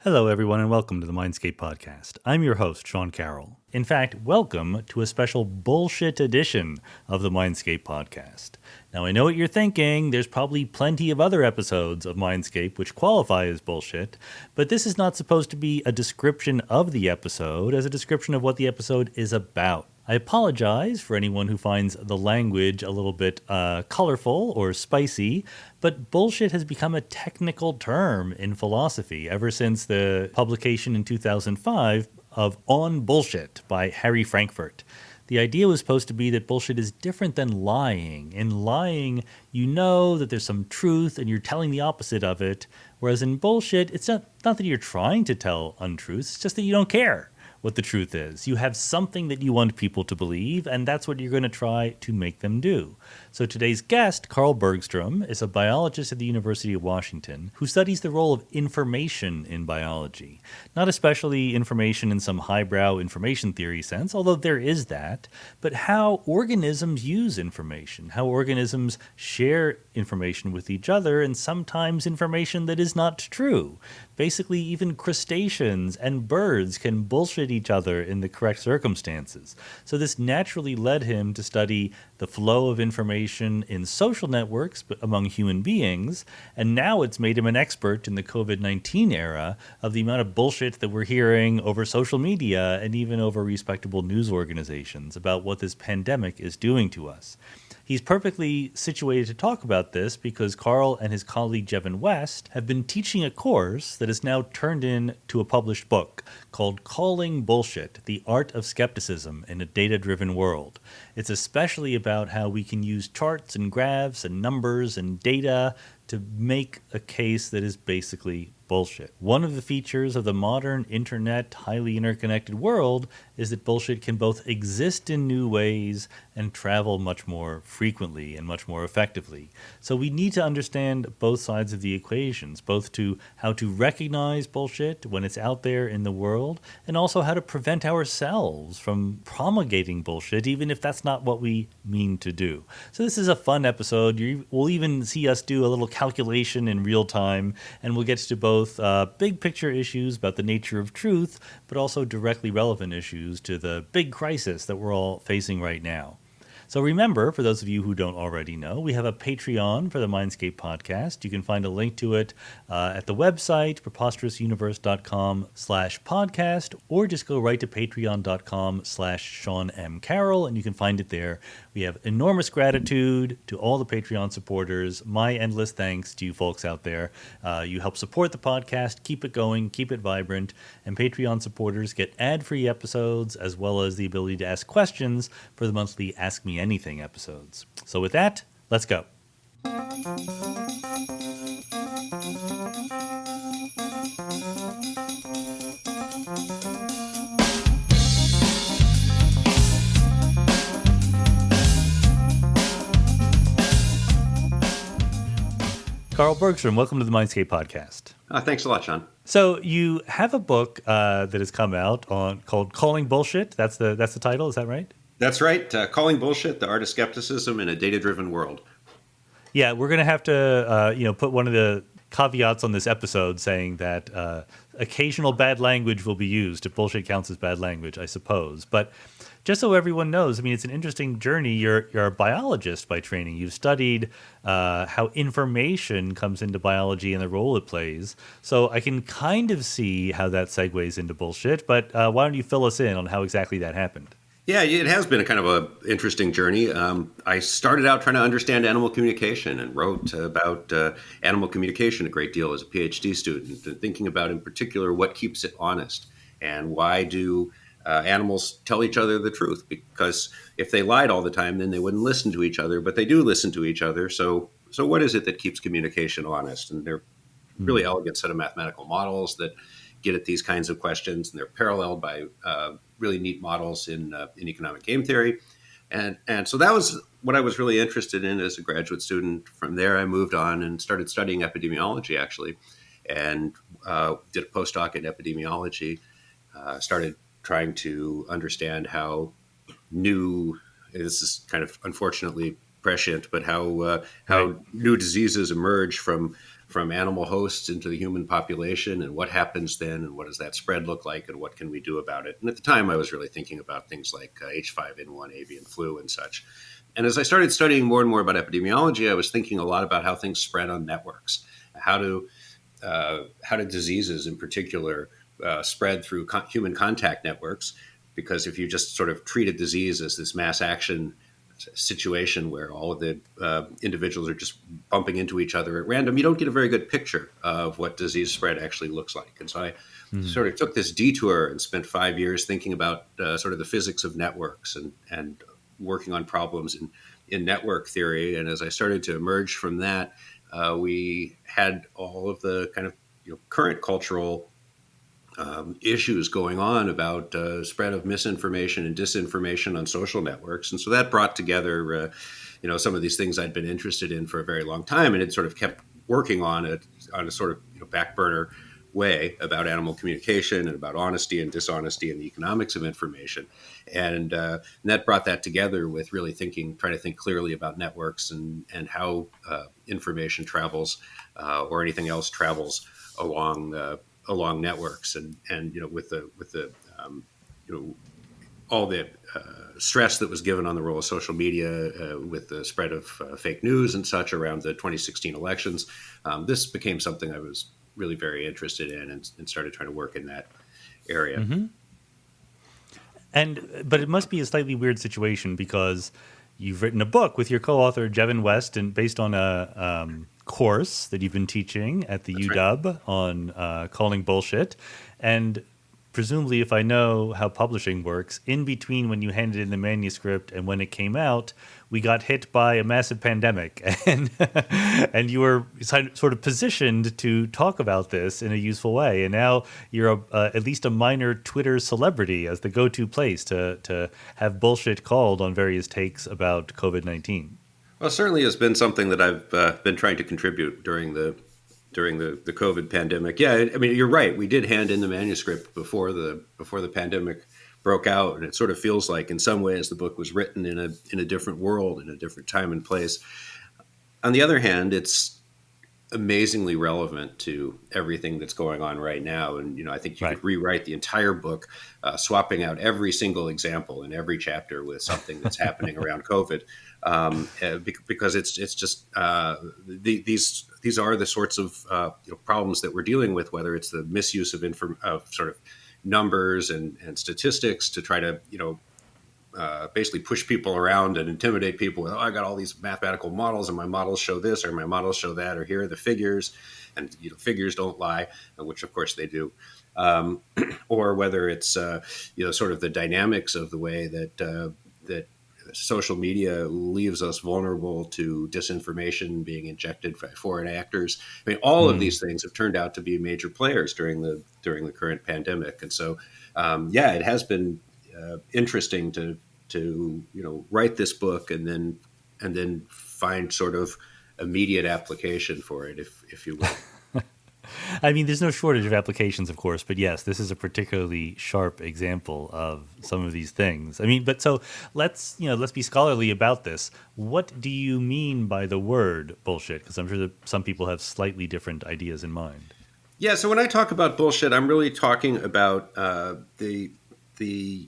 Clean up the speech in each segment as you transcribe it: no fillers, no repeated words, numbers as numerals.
Hello, everyone, and welcome to the Mindscape podcast. I'm your host, Sean Carroll. In fact, welcome to a special bullshit edition of the Mindscape podcast. Now, I know what you're thinking. There's probably plenty of other episodes of Mindscape which qualify as bullshit, but this is not supposed to be a description of the episode as a description of what the episode is about. I apologize for anyone who finds the language a little bit colorful or spicy, but bullshit has become a technical term in philosophy ever since the publication in 2005 of On Bullshit by Harry Frankfurt. The idea was supposed to be that bullshit is different than lying. In lying, you know that there's some truth and you're telling the opposite of it, whereas in bullshit, it's not that you're trying to tell untruths, it's just that you don't care what the truth is. You have something that you want people to believe, and that's what you're going to try to make them do. So today's guest, Carl Bergstrom, is a biologist at the University of Washington who studies the role of information in biology. Not especially information in some highbrow information theory sense, although there is that, but how organisms use information, how organisms share information with each other, and sometimes information that is not true. Basically, even crustaceans and birds can bullshit each other in the correct circumstances. So this naturally led him to study the flow of information in social networks among human beings, and now it's made him an expert in the COVID-19 era of the amount of bullshit that we're hearing over social media and even over respectable news organizations about what this pandemic is doing to us. He's perfectly situated to talk about this because Carl and his colleague Jevin West have been teaching a course that is now turned into a published book called Calling Bullshit, The Art of Skepticism in a Data-Driven World. It's especially about how we can use charts and graphs and numbers and data to make a case that is basically bullshit. One of the features of the modern internet, highly interconnected world is that bullshit can both exist in new ways and travel much more frequently and much more effectively. So we need to understand both sides of the equations, both to how to recognize bullshit when it's out there in the world, and also how to prevent ourselves from promulgating bullshit, even if that's not what we mean to do. So this is a fun episode. We'll even see us do a little calculation in real time, and we'll get to both big picture issues about the nature of truth, but also directly relevant issues to the big crisis that we're all facing right now. So remember, for those of you who don't already know, we have a Patreon for the Mindscape podcast. You can find a link to it at the website, preposterousuniverse.com/podcast, or just go right to patreon.com/Sean M. Carroll, and you can find it there. We have enormous gratitude to all the Patreon supporters. My endless thanks to you folks out there. You help support the podcast, keep it going, keep it vibrant, and Patreon supporters get ad-free episodes as well as the ability to ask questions for the monthly Ask Me Anything episodes. So with that, let's go. Carl Bergstrom, welcome to the Mindscape podcast. Thanks a lot, Sean. So you have a book that has come out called Calling Bullshit. That's the title. Is that right? That's right. Calling Bullshit, The Art of Skepticism in a Data-Driven World. Yeah, we're going to have to put one of the caveats on this episode saying that occasional bad language will be used if bullshit counts as bad language, I suppose. But just so everyone knows, I mean, it's an interesting journey. You're a biologist by training. You've studied how information comes into biology and the role it plays. So I can kind of see how that segues into bullshit. But why don't you fill us in on how exactly that happened? Yeah, it has been a kind of an interesting journey. I started out trying to understand animal communication and wrote about animal communication a great deal as a Ph.D. student, and thinking about in particular what keeps it honest and why do animals tell each other the truth? Because if they lied all the time, then they wouldn't listen to each other, but they do listen to each other. So what is it that keeps communication honest? And they're really elegant set of mathematical models that get at these kinds of questions, and they're paralleled by really neat models in economic game theory. And so that was what I was really interested in as a graduate student. From there, I moved on and started studying epidemiology, actually, and did a postdoc in epidemiology, started trying to understand how this is kind of unfortunately prescient, but how new diseases emerge from from animal hosts into the human population, and what happens then, and what does that spread look like, and what can we do about it? And at the time, I was really thinking about things like H5N1 avian flu and such. And as I started studying more and more about epidemiology, I was thinking a lot about how things spread on networks. How do diseases in particular spread through human contact networks? Because if you just sort of treat a disease as this mass action situation where all of the individuals are just bumping into each other at random, you don't get a very good picture of what disease spread actually looks like. And so I sort of took this detour and spent 5 years thinking about sort of the physics of networks and working on problems in network theory. And as I started to emerge from that, we had all of the kind of current cultural issues going on about spread of misinformation and disinformation on social networks. And so that brought together, some of these things I'd been interested in for a very long time, and it sort of kept working on a sort of back burner way about animal communication and about honesty and dishonesty and the economics of information. And that brought that together with really trying to think clearly about networks and how information travels or anything else travels along networks, and with the all the stress that was given on the role of social media with the spread of fake news and such around the 2016 elections, this became something I was really very interested in and started trying to work in that area. Mm-hmm. But it must be a slightly weird situation because you've written a book with your co-author Jevin West, and based on a course that you've been teaching at the That's UW right. on calling bullshit. And presumably, if I know how publishing works, in between when you handed in the manuscript and when it came out, we got hit by a massive pandemic, and and you were sort of positioned to talk about this in a useful way. And now you're at least a minor Twitter celebrity as the go-to place to have bullshit called on various takes about COVID-19. Well, it certainly has been something that I've been trying to contribute during the COVID pandemic. Yeah, I mean, you're right. We did hand in the manuscript before the pandemic broke out, and it sort of feels like, in some ways, the book was written in a different world, in a different time and place. On the other hand, it's amazingly relevant to everything that's going on right now. And, I think you Right. could rewrite the entire book, swapping out every single example in every chapter with something that's happening around COVID, because it's just these are the sorts of problems that we're dealing with, whether it's the misuse of sort of numbers and statistics to try to basically push people around and intimidate people with, I got all these mathematical models and my models show this or my models show that, or here are the figures, and figures don't lie, which of course they do. Or whether it's sort of the dynamics of the way that social media leaves us vulnerable to disinformation being injected by foreign actors. I mean, all of these things have turned out to be major players during the current pandemic, and so it has been interesting to write this book and then find sort of immediate application for it, if you will. I mean, there's no shortage of applications, of course, but yes, this is a particularly sharp example of some of these things. I mean, but so let's be scholarly about this. What do you mean by the word bullshit? Because I'm sure that some people have slightly different ideas in mind. Yeah, so when I talk about bullshit, I'm really talking about the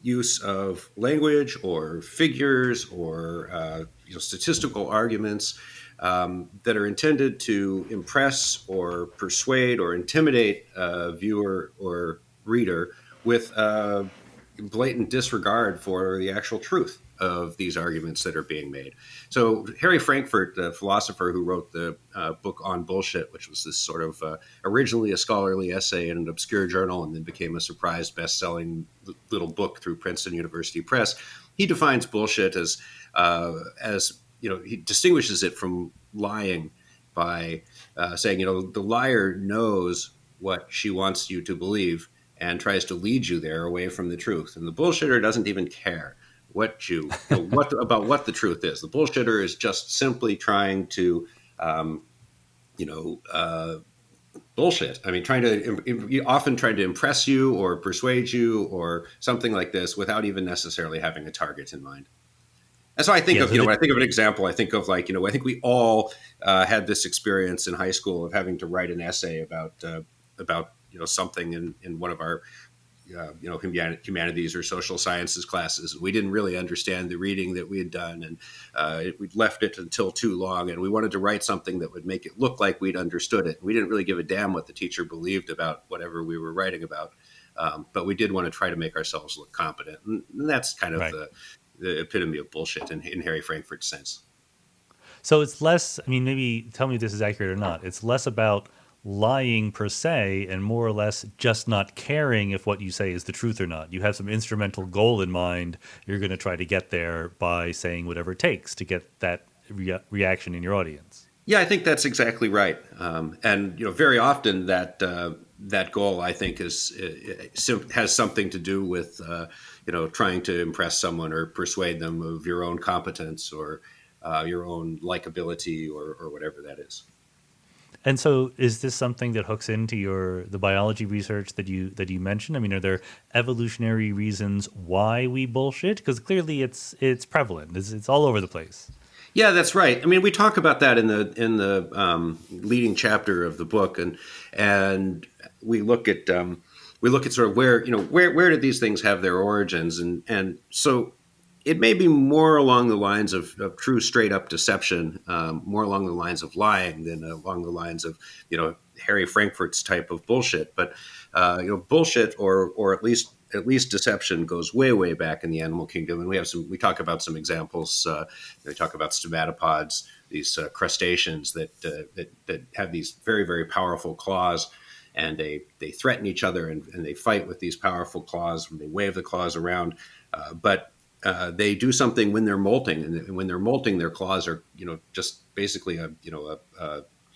use of language or figures or statistical arguments that are intended to impress or persuade or intimidate a viewer or reader with blatant disregard for the actual truth of these arguments that are being made. So Harry Frankfurt, the philosopher who wrote the book On Bullshit, which was this sort of originally a scholarly essay in an obscure journal and then became a surprise best-selling little book through Princeton University Press, he defines bullshit as he distinguishes it from lying by saying, the liar knows what she wants you to believe and tries to lead you there away from the truth. And the bullshitter doesn't even care what about what the truth is. The bullshitter is just simply trying to, bullshit. I mean, often trying to impress you or persuade you or something like this without even necessarily having a target in mind. And so I think Yeah. of, So when I think of an example, I think of like, I think we all had this experience in high school of having to write an essay about something in one of our humanities or social sciences classes. We didn't really understand the reading that we had done, and we left it until too long. And we wanted to write something that would make it look like we'd understood it. We didn't really give a damn what the teacher believed about whatever we were writing about, but we did want to try to make ourselves look competent. And that's kind of right. the epitome of bullshit in Harry Frankfurt's sense. So it's less, I mean, maybe tell me if this is accurate or not. It's less about lying per se and more or less just not caring if what you say is the truth or not. You have some instrumental goal in mind. You're going to try to get there by saying whatever it takes to get that reaction in your audience. Yeah, I think that's exactly right. And very often that goal, I think, has something to do with trying to impress someone or persuade them of your own competence or your own likability or whatever that is. And so, is this something that hooks into the biology research that you mentioned? I mean, are there evolutionary reasons why we bullshit? Because clearly, it's prevalent. It's all over the place. Yeah, that's right. I mean, we talk about that in the leading chapter of the book, and we look at sort of where did these things have their origins, and so it may be more along the lines of true straight up deception, more along the lines of lying than along the lines of Harry Frankfurt's type of bullshit. But bullshit or at least deception goes way back in the animal kingdom, and we talk about some examples. We talk about stomatopods, these crustaceans that have these very powerful claws, and they threaten each other and they fight with these powerful claws and they wave the claws around, but they do something when they're molting, and when they're molting, their claws are, just basically a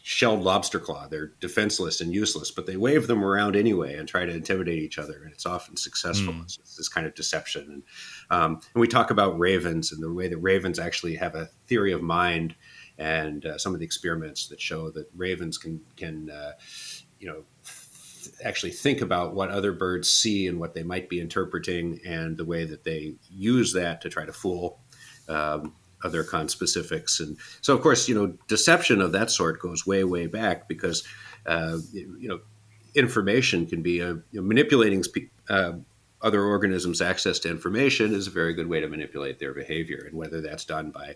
shelled lobster claw. They're defenseless and useless, but they wave them around anyway and try to intimidate each other, and it's often successful. Mm. It's this kind of deception, and we talk about ravens and the way that ravens actually have a theory of mind, and some of the experiments that show that ravens can actually think about what other birds see and what they might be interpreting, and the way that they use that to try to fool other conspecifics. And so, of course, deception of that sort goes way back, because information can be manipulating other organisms' access to information is a very good way to manipulate their behavior. And whether that's done by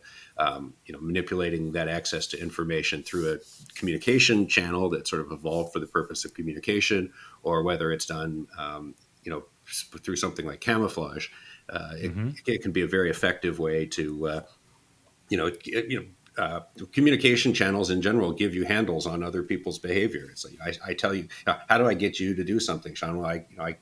manipulating that access to information through a communication channel that sort of evolved for the purpose of communication, or whether it's done through something like camouflage, it can be a very effective way to communication channels in general give you handles on other people's behavior. It's like I tell you, how do I get you to do something, Sean? Well, I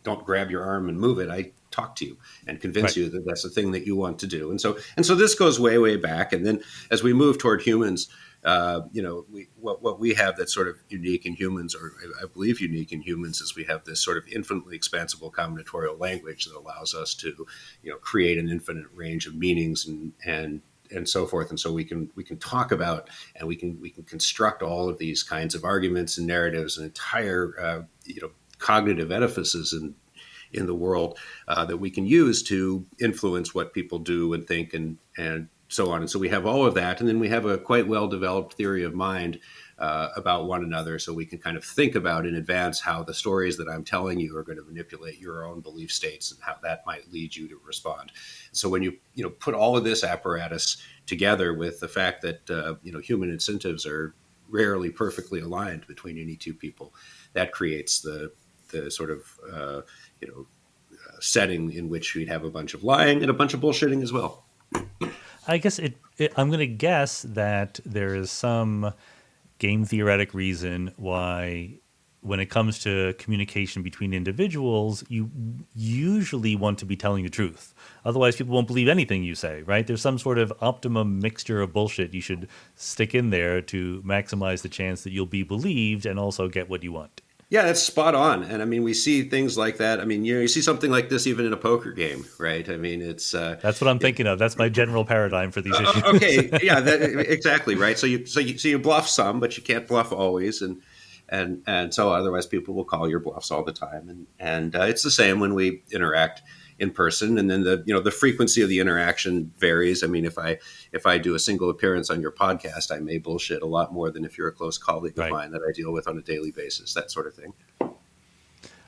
don't grab your arm and move it. I talk to you and convince Right. you that that's the thing that you want to do. And so this goes way back. And then as we move toward humans, what we have that's sort of unique in humans, or I believe unique in humans, is we have this sort of infinitely expansible combinatorial language that allows us to, create an infinite range of meanings and so forth. And so we can talk about, and we can construct all of these kinds of arguments and narratives and entire cognitive edifices in the world that we can use to influence what people do and think and so on. And so we have all of that, and then we have a quite well developed theory of mind about one another, so we can kind of think about in advance how the stories that I'm telling you are going to manipulate your own belief states and how that might lead you to respond. So when you put all of this apparatus together with the fact that human incentives are rarely perfectly aligned between any two people, that creates the sort of setting in which we'd have a bunch of lying and a bunch of bullshitting as well. I guess I'm going to guess that there is some game theoretic reason why, when it comes to communication between individuals, you usually want to be telling the truth. Otherwise, people won't believe anything you say, right? There's some sort of optimum mixture of bullshit you should stick in there to maximize the chance that you'll be believed and also get what you want. Yeah, that's spot on. And I mean, we see things like that. I mean, you see something like this even in a poker game, right? I mean, it's That's what I'm thinking of. That's my general paradigm for these issues. okay. Yeah, exactly right. So you bluff some, but you can't bluff always, and so otherwise people will call your bluffs all the time. And it's the same when we interact. in person, and then the frequency of the interaction varies. I mean, if I do a single appearance on your podcast, I may bullshit a lot more than if you're a close colleague of Right. mine that I deal with on a daily basis, that sort of thing.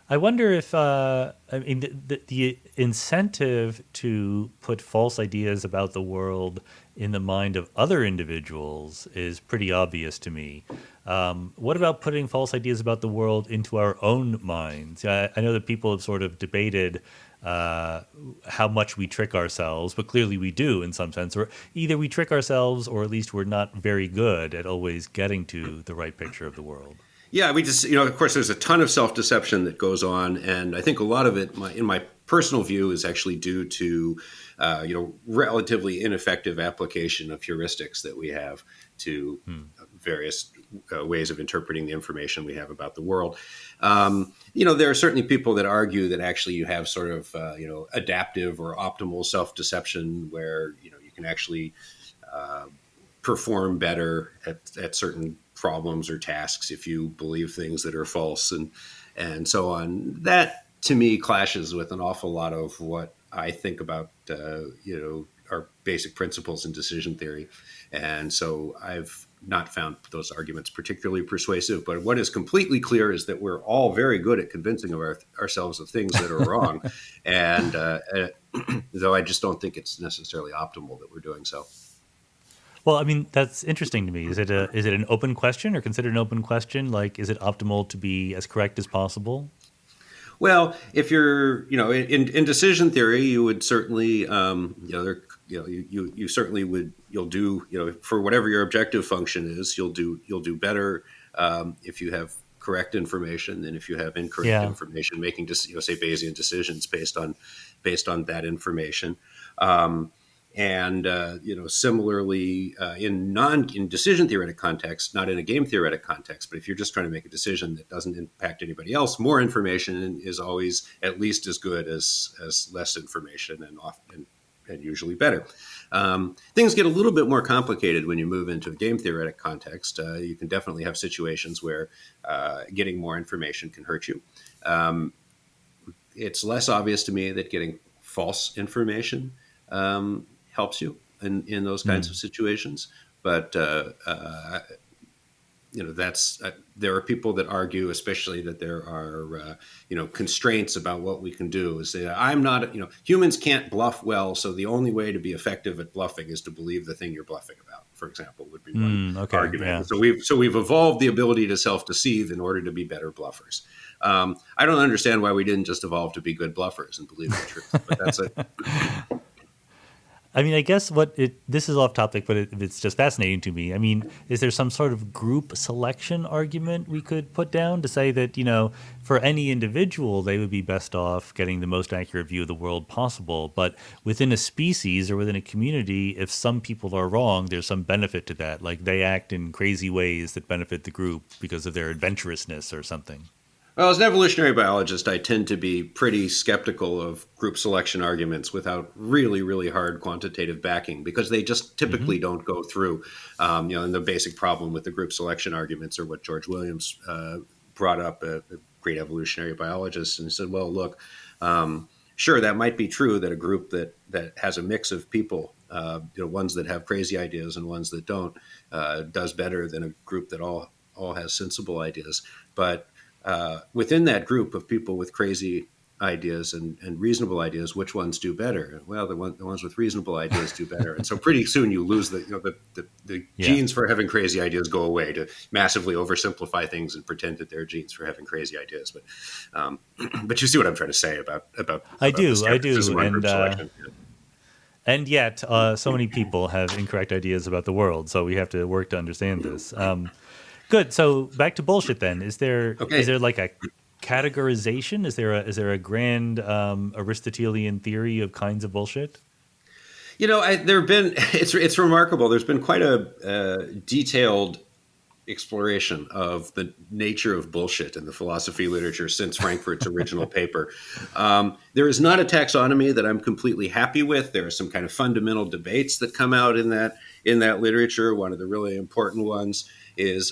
I wonder if I mean the incentive to put false ideas about the world in the mind of other individuals is pretty obvious to me. What about putting false ideas about the world into our own minds? I know that people have sort of debated how much we trick ourselves, but clearly we do in some sense. Or either we trick ourselves, or at least we're not very good at always getting to the right picture of the world. Yeah, we just, of course, there's a ton of self-deception that goes on. And I think a lot of it, in my personal view, is actually due to, relatively ineffective application of heuristics that we have to various ways of interpreting the information we have about the world. There are certainly people that argue that actually you have sort of, adaptive or optimal self-deception where, you can actually perform better at certain problems or tasks if you believe things that are false and so on. That to me clashes with an awful lot of what I think about our basic principles in decision theory, and so I've not found those arguments particularly persuasive. But what is completely clear is that we're all very good at convincing ourselves of things that are wrong, and though I just don't think it's necessarily optimal that we're doing so. Well, I mean, that's interesting to me. Is it an open question, or considered an open question? Like, is it optimal to be as correct as possible? Well, if you're, in decision theory, you would certainly, you certainly would, you'll do, for whatever your objective function is, you'll do better if you have correct information than if you have incorrect Yeah. information, making say Bayesian decisions based on that information. And similarly, in decision theoretic context, not in a game theoretic context, but if you're just trying to make a decision that doesn't impact anybody else, more information is always at least as good as less information, and often and usually better. Things get a little bit more complicated when you move into a game theoretic context. You can definitely have situations where getting more information can hurt you. It's less obvious to me that getting false information helps you in those kinds of situations. But that's there are people that argue, especially that there are constraints about what we can do. Is that I'm not humans can't bluff well, so the only way to be effective at bluffing is to believe the thing you're bluffing about. For example, would be one Okay. argument. Yeah. So we've evolved the ability to self-deceive in order to be better bluffers. I don't understand why we didn't just evolve to be good bluffers and believe the truth, but that's it. I mean, I guess this is off topic, but it's just fascinating to me. I mean, is there some sort of group selection argument we could put down to say that, for any individual, they would be best off getting the most accurate view of the world possible. But within a species or within a community, if some people are wrong, there's some benefit to that. Like they act in crazy ways that benefit the group because of their adventurousness or something. Well, as an evolutionary biologist, I tend to be pretty skeptical of group selection arguments without really, really hard quantitative backing, because they just typically don't go through. And the basic problem with the group selection arguments are what George Williams brought up, a great evolutionary biologist, and said, well, look, sure, that might be true that a group that has a mix of people, ones that have crazy ideas and ones that don't, does better than a group that all has sensible ideas. But within that group of people with crazy ideas and reasonable ideas, which ones do better? Well, the ones with reasonable ideas do better. And so pretty soon you lose the genes for having crazy ideas go away to massively oversimplify things and pretend that they're genes for having crazy ideas. But you see what I'm trying to say about I do, group selection. and yet so many people have incorrect ideas about the world, so we have to work to understand this. Good. So back to bullshit then. Is there like a categorization? Is there a grand Aristotelian theory of kinds of bullshit? It's remarkable. There's been quite a detailed exploration of the nature of bullshit in the philosophy literature since Frankfurt's original paper. There is not a taxonomy that I'm completely happy with. There are some kind of fundamental debates that come out in that literature. One of the really important ones is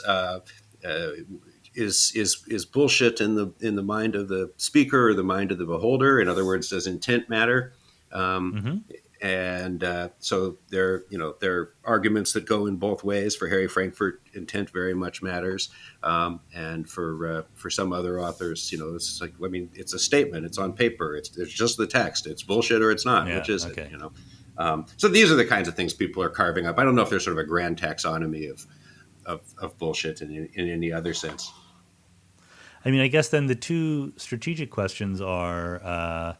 is bullshit in the mind of the speaker or the mind of the beholder? In other words, does intent matter? Um, Hmm. and so there are arguments that go in both ways. For Harry Frankfurt, intent very much matters, and for some other authors, it's like, I mean, it's a statement, it's on paper, it's just the text, it's bullshit or it's not. Yeah. Which is it? Okay. So these are the kinds of things people are carving up. I don't know if there's sort of a grand taxonomy of bullshit in any other sense. I mean, I guess then the two strategic questions are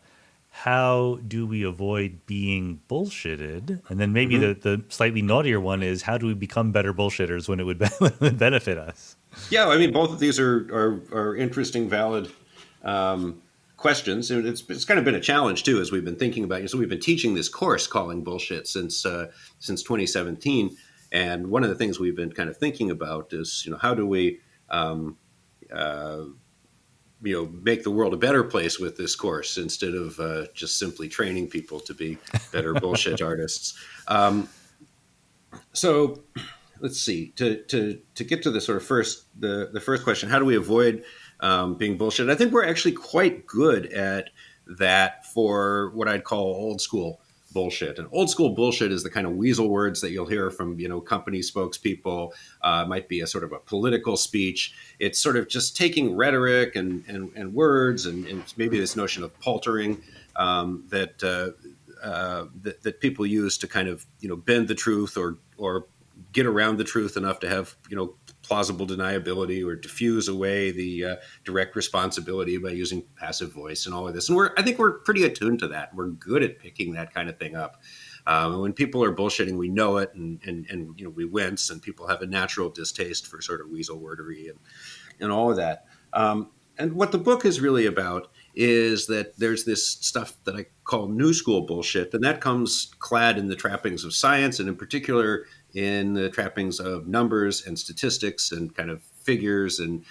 how do we avoid being bullshitted? And then maybe Mm-hmm. the slightly naughtier one is how do we become better bullshitters when it would, when it would benefit us? Yeah, I mean, both of these are interesting, valid questions, and it's kind of been a challenge too as we've been thinking about it. So we've been teaching this course calling bullshit since 2017, and one of the things we've been kind of thinking about is how do we uh, make the world a better place with this course instead of just simply training people to be better bullshit artists. So let's see, to get to the sort of the first question, how do we avoid being bullshit? I think we're actually quite good at that for what I'd call old school bullshit. And old school bullshit is the kind of weasel words that you'll hear from company spokespeople. Might be a sort of a political speech. It's sort of just taking rhetoric and words and maybe this notion of paltering that people use to kind of bend the truth or get around the truth enough to have plausible deniability or diffuse away the direct responsibility by using passive voice and all of this. And I think we're pretty attuned to that. We're good at picking that kind of thing up. And when people are bullshitting, we know it, and we wince, and people have a natural distaste for sort of weasel wordery and all of that. And what the book is really about is that there's this stuff that I call new school bullshit, and that comes clad in the trappings of science, and in particular in the trappings of numbers and statistics and kind of figures and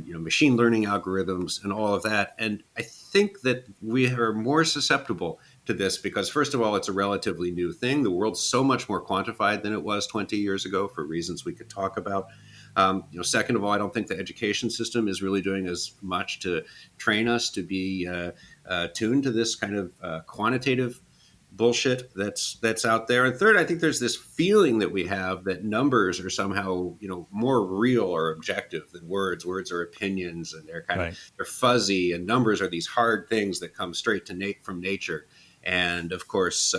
machine learning algorithms and all of that. And I think that we are more susceptible to this because, first of all, it's a relatively new thing. The world's so much more quantified than it was 20 years ago for reasons we could talk about. Second of all, I don't think the education system is really doing as much to train us to be tuned to this kind of quantitative bullshit that's out there. And third, I think there's this feeling that we have that numbers are somehow more real or objective than words. Words are opinions, and they're fuzzy, and numbers are these hard things that come straight to from nature. And of course,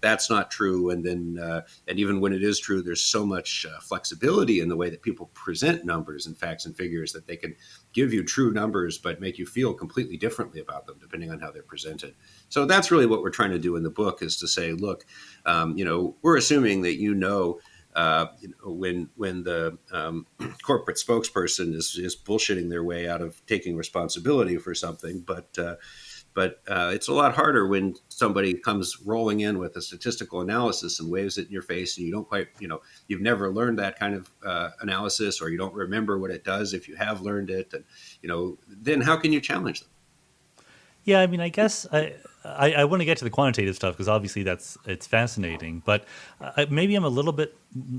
that's not true. And then, and even when it is true, there's so much flexibility in the way that people present numbers and facts and figures that they can give you true numbers, but make you feel completely differently about them depending on how they're presented. So that's really what we're trying to do in the book, is to say, look, we're assuming that when the corporate spokesperson is bullshitting their way out of taking responsibility for something, but it's a lot harder when somebody comes rolling in with a statistical analysis and waves it in your face, and you don't quite, you've never learned that kind of analysis, or you don't remember what it does if you have learned it, and then how can you challenge them? Yeah, I mean, I guess I want to get to the quantitative stuff because obviously it's fascinating, but maybe I'm a little bit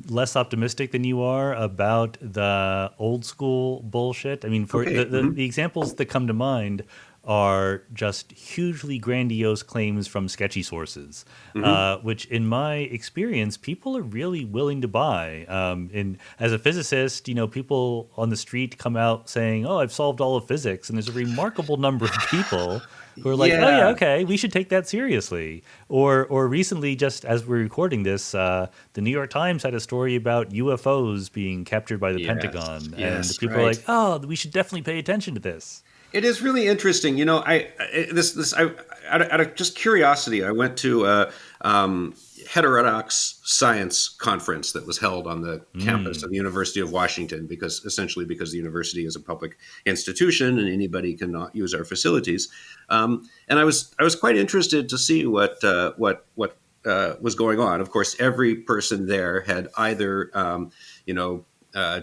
less optimistic than you are about the old school bullshit. I mean, for Okay. the examples that come to mind are just hugely grandiose claims from sketchy sources, Mm-hmm. which in my experience, people are really willing to buy. And as a physicist, people on the street come out saying, "Oh, I've solved all of physics," and there's a remarkable number of people who are like, "Oh yeah, Yeah. okay, we should take that seriously." Or recently, just as we're recording this, the New York Times had a story about UFOs being captured by the Yes. Pentagon, and Yes. people are Right. like, "Oh, we should definitely pay attention to this." It is really interesting. Out of just curiosity, I went to a heterodox science conference that was held on the campus of the University of Washington, because the university is a public institution and anybody cannot use our facilities. And I was quite interested to see what was going on. Of course, every person there had either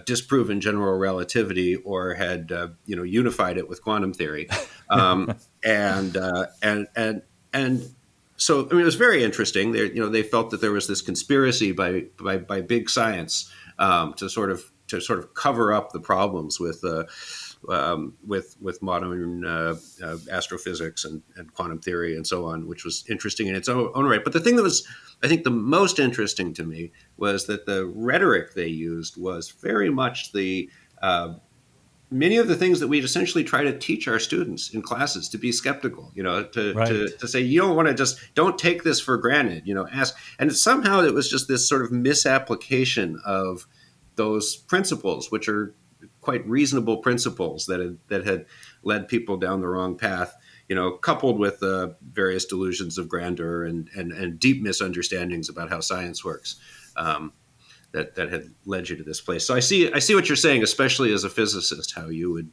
disproven general relativity or had unified it with quantum theory, and so I mean it was very interesting. They felt that there was this conspiracy by big science to sort of to sort of cover up the problems with modern astrophysics and quantum theory and so on, which was interesting in its own right. But the thing that was, I think, the most interesting to me was that the rhetoric they used was very much the many of the things that we'd essentially try to teach our students in classes, to be skeptical, Right. to say, you don't want to just, don't take this for granted, ask. And somehow it was just this sort of misapplication of those principles, which are quite reasonable principles that had led people down the wrong path, coupled with various delusions of grandeur and deep misunderstandings about how science works. That had led you to this place. So I see what you're saying, especially as a physicist, how you would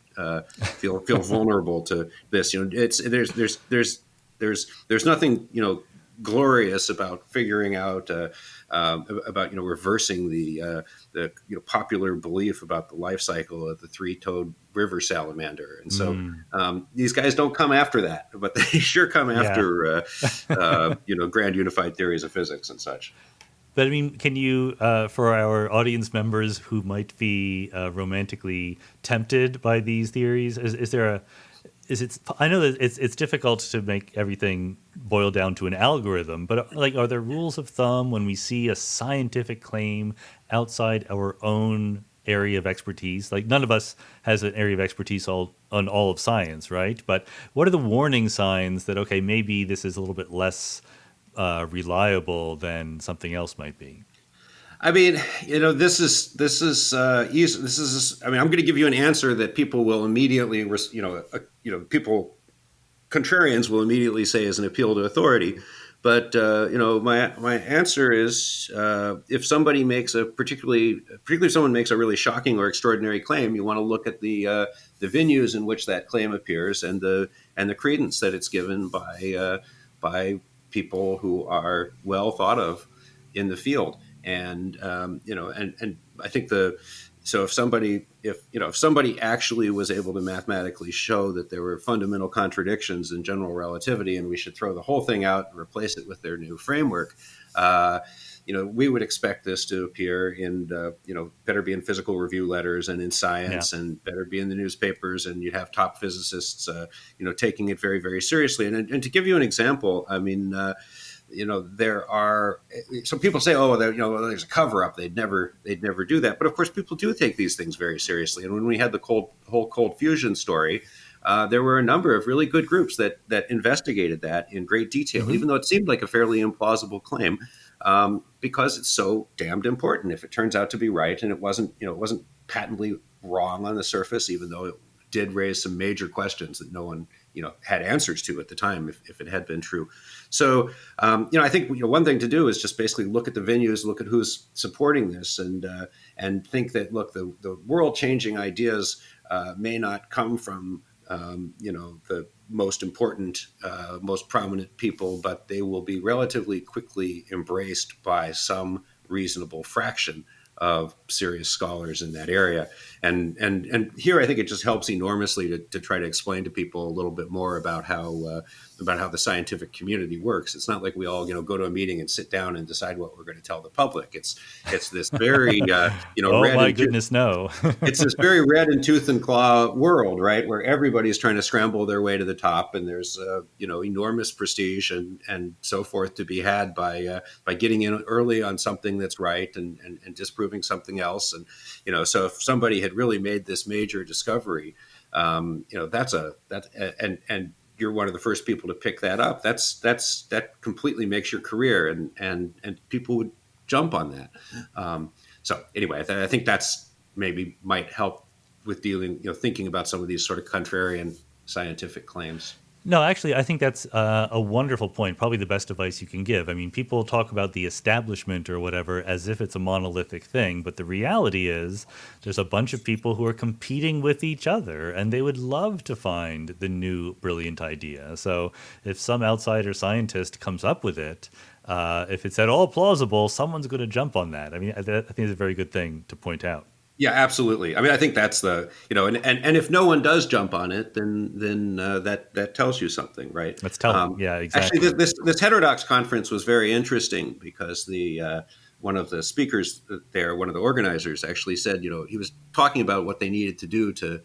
feel vulnerable to this. It's there's nothing glorious about figuring out about reversing the popular belief about the life cycle of the three-toed river salamander. And so these guys don't come after that, but they sure come after grand unified theories of physics and such. But I mean, can you, for our audience members who might be romantically tempted by these theories, I know that it's difficult to make everything boil down to an algorithm, but are there rules of thumb when we see a scientific claim outside our own area of expertise? Like, none of us has an area of expertise on all of science, right? But what are the warning signs that, okay, maybe this is a little bit less reliable than something else might be? I mean, this is easy. This is. I mean, I'm going to give you an answer that people will immediately, people, contrarians will immediately say is an appeal to authority. But my answer is, if somebody makes particularly if someone makes a really shocking or extraordinary claim, you want to look at the venues in which that claim appears and the credence that it's given by people who are well thought of in the field. And and I think if somebody actually was able to mathematically show that there were fundamental contradictions in general relativity, and we should throw the whole thing out and replace it with their new framework, we would expect this to appear in better be in physical review letters and in science, and better be in the newspapers, and you'd have top physicists taking it very, very seriously. And to give you an example, I mean, there are some people say, oh, there's a cover up. They'd never do that. But of course, people do take these things very seriously. And when we had the whole cold fusion story, there were a number of really good groups that investigated that in great detail, even though it seemed like a fairly implausible claim, because it's so damned important. If it turns out to be right, and it wasn't patently wrong on the surface, even though it did raise some major questions that no one had answers to at the time, if it had been true. So I think one thing to do is just basically look at the venues, look at who's supporting this, and think that, look, the world changing ideas may not come from the most important, most prominent people, but they will be relatively quickly embraced by some reasonable fraction of serious scholars in that area. And here I think it just helps enormously to try to explain to people a little bit more about how the scientific community works. It's not like we all go to a meeting and sit down and decide what we're going to tell the public. It's this very oh red my goodness, no. It's this very red and tooth and claw world, right, where everybody's trying to scramble their way to the top, and there's enormous prestige and so forth to be had by getting in early on something that's right and disproving something else. And so if somebody had really made this major discovery, and you're one of the first people to pick that up, that completely makes your career, and people would jump on that. So anyway, I think that's maybe might help with thinking about some of these sort of contrarian scientific claims. No, actually, I think that's a wonderful point, probably the best advice you can give. I mean, people talk about the establishment or whatever as if it's a monolithic thing, but the reality is there's a bunch of people who are competing with each other, and they would love to find the new brilliant idea. So if some outsider scientist comes up with it, if it's at all plausible, someone's going to jump on that. I mean, I think it's a very good thing to point out. Yeah, absolutely. I mean, I think that's the and if no one does jump on it, then that tells you something, right? That's telling. Yeah, exactly. Actually, this heterodox conference was very interesting because one of the speakers there, one of the organizers, actually said, he was talking about what they needed to do to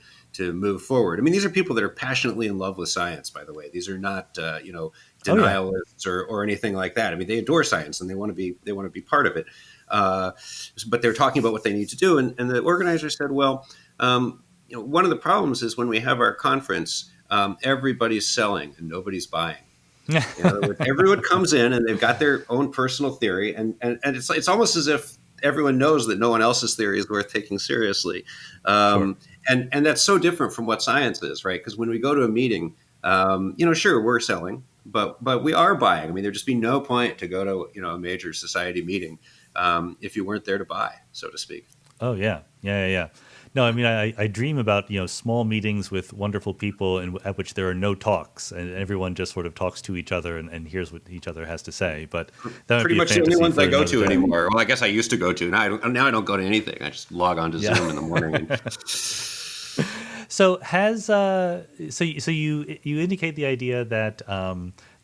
move forward. I mean, these are people that are passionately in love with science, by the way. These are not, Oh yeah, denialists or anything like that. I mean, they adore science and they want to be part of it. But they're talking about what they need to do. And the organizer said, well, one of the problems is when we have our conference, everybody's selling and nobody's buying. In other words, everyone comes in and they've got their own personal theory, and it's almost as if everyone knows that no one else's theory is worth taking seriously, sure. and that's so different from what science is, right? Because when we go to a meeting, sure, we're selling, but we are buying. I mean, there'd just be no point to go to a major society meeting if you weren't there to buy, so to speak. Oh yeah, yeah. No, I mean, I dream about small meetings with wonderful people, and at which there are no talks, and everyone just sort of talks to each other and hears what each other has to say. But that might Pretty be a much the only fantasy ones for I go another to day. anymore. Well, I guess I used to go to. Now I don't go to anything. I just log on to Yeah. Zoom in the morning. And, So you indicate the idea that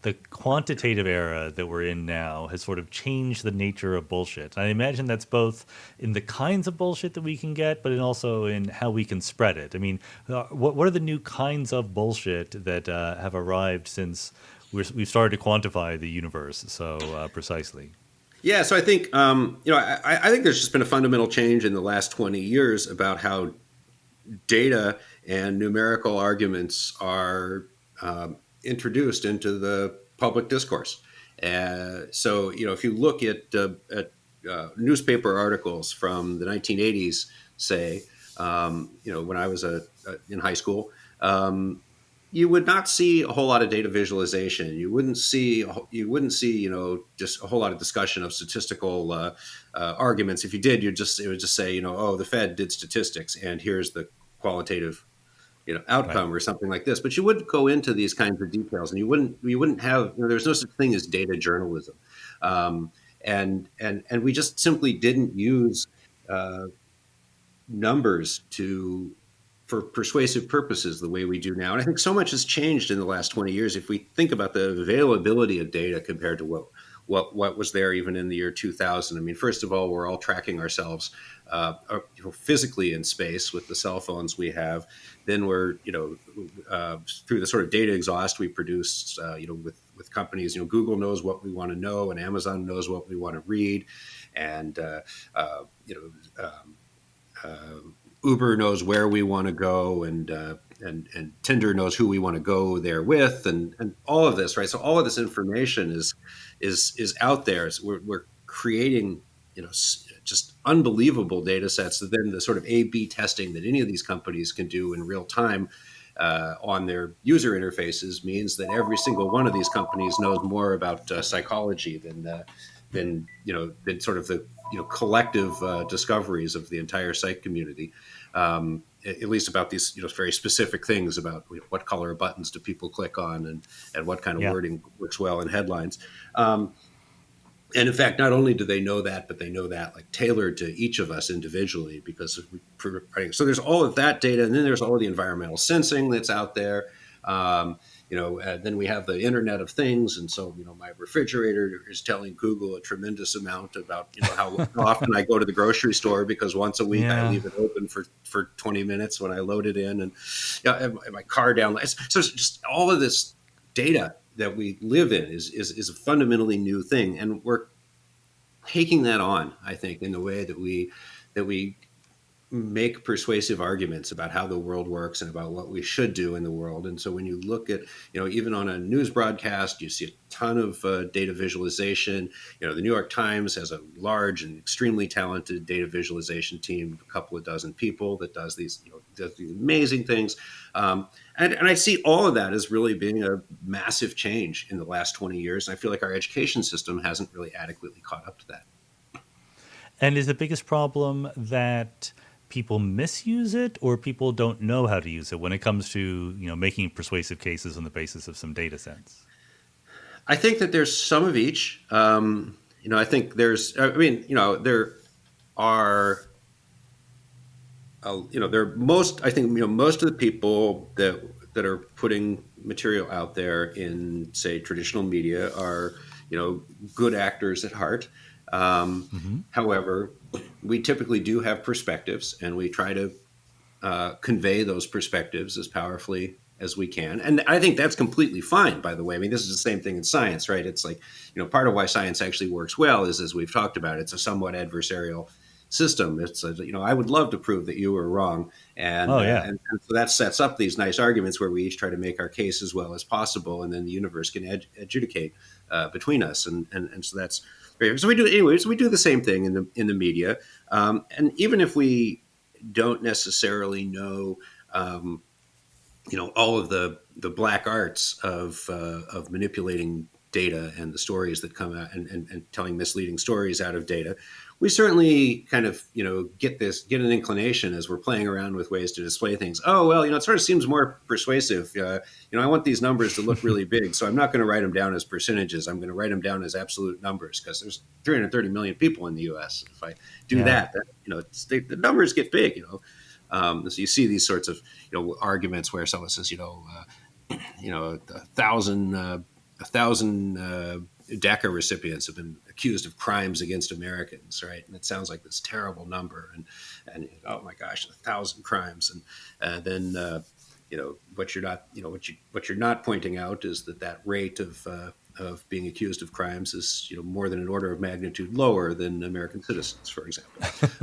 the quantitative era that we're in now has sort of changed the nature of bullshit. I imagine that's both in the kinds of bullshit that we can get, but also in how we can spread it. I mean, what are the new kinds of bullshit that have arrived since we've started to quantify the universe so precisely? yeah, so I think I think there's just been a fundamental change in the last 20 years about how data and numerical arguments are introduced into the public discourse. So, if you look at newspaper articles from the 1980s, say, when I was in high school, you would not see a whole lot of data visualization. You wouldn't see just a whole lot of discussion of statistical arguments. If you did, it would just say, oh, the Fed did statistics, and here's the qualitative Right. outcome or something like this. But you wouldn't go into these kinds of details, and you wouldn't have there's no such thing as data journalism, um, and we just simply didn't use uh, numbers to for persuasive purposes the way we do now. And I think so much has changed in the last 20 years. If we think about the availability of data compared to what was there even in the year 2000. I mean, first of all, we're all tracking ourselves physically in space with the cell phones we have. Then we're through the sort of data exhaust we produce with companies. Google knows what we want to know, and Amazon knows what we want to read, and you know. Uh, Uber knows where we want to go, and Tinder knows who we want to go there with, and all of this, right? So all of this information is out there. So we're creating, just unbelievable data sets. That then the sort of A/B testing that any of these companies can do in real time on their user interfaces means that every single one of these companies knows more about psychology than sort of the collective discoveries of the entire site community, at least about these very specific things about what color buttons do people click on, and what kind of Yeah. wording works well in headlines. And in fact, not only do they know that, but they know that like tailored to each of us individually because so there's all of that data, and then there's all of the environmental sensing that's out there. Then we have the Internet of Things, and so my refrigerator is telling Google a tremendous amount about how often I go to the grocery store because once a week I Yeah. leave it open for 20 minutes when I load it in, and and my car downloads. So it's just all of this data that we live in is a fundamentally new thing, and we're taking that on, I think, in the way that we make persuasive arguments about how the world works and about what we should do in the world. And so when you look at, even on a news broadcast, you see a ton of data visualization. The New York Times has a large and extremely talented data visualization team, a couple of dozen people that does these amazing things. And I see all of that as really being a massive change in the last 20 years. And I feel like our education system hasn't really adequately caught up to that. And is the biggest problem that people misuse it, or people don't know how to use it when it comes to making persuasive cases on the basis of some data sets? I think that there's some of each. I think there are, there are most, I think, most of the people that are putting material out there in, say, traditional media are, good actors at heart. Hmm. However, we typically do have perspectives, and we try to convey those perspectives as powerfully as we can. And I think that's completely fine, by the way. I mean, this is the same thing in science, right? It's like, part of why science actually works well is, as we've talked about, it's a somewhat adversarial system. It's, I would love to prove that you were wrong. Oh yeah. And so that sets up these nice arguments where we each try to make our case as well as possible. And then the universe can adjudicate between us. And so that's great. So we do, anyways, we do the same thing in the media. And even if we don't necessarily know, all of the black arts of manipulating data and the stories that come out and telling misleading stories out of data. We certainly kind of, get an inclination as we're playing around with ways to display things. Oh, well, it sort of seems more persuasive. I want these numbers to look really big, so I'm not going to write them down as percentages. I'm going to write them down as absolute numbers because there's 330 million people in the U.S. If I do Yeah. the numbers get big. So you see these sorts of arguments where someone says a thousand DACA recipients have been accused of crimes against Americans, right? And it sounds like this terrible number, and oh my gosh, 1,000 crimes, and then what you're not pointing out is that rate of being accused of crimes is more than an order of magnitude lower than American citizens, for example.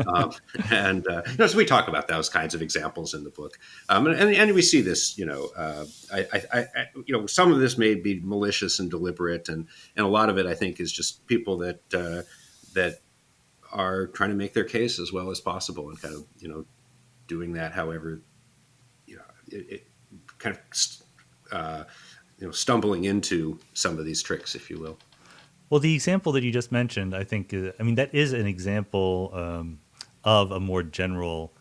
Um, and so we talk about those kinds of examples in the book, and we see this. Some of this may be malicious and deliberate, and a lot of it, I think, is just people that are trying to make their case as well as possible, and kind of doing that. However, it kind of stumbling into some of these tricks, if you will. Well, the example that you just mentioned, I think, that is an example of a more general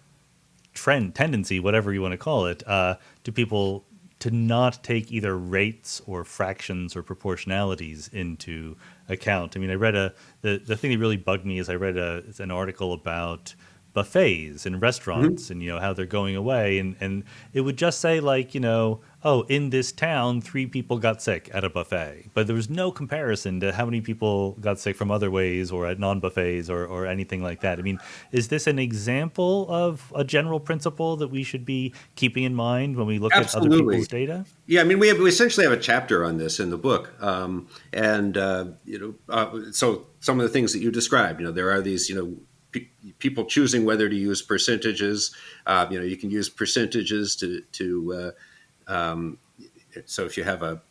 tendency, whatever you want to call it, to people to not take either rates or fractions or proportionalities into account. I read the thing that really bugged me is I read an article about buffets in restaurants Mm-hmm. and how they're going away, and it would just say like oh, in this town 3 people got sick at a buffet, but there was no comparison to how many people got sick from other ways or at non-buffets or anything like that. Is this an example of a general principle that we should be keeping in mind when we look at other Absolutely. people's data? Yeah, we essentially have a chapter on this in the book, and so some of the things that you described, there are these, people choosing whether to use percentages. You can use percentages to so if you have a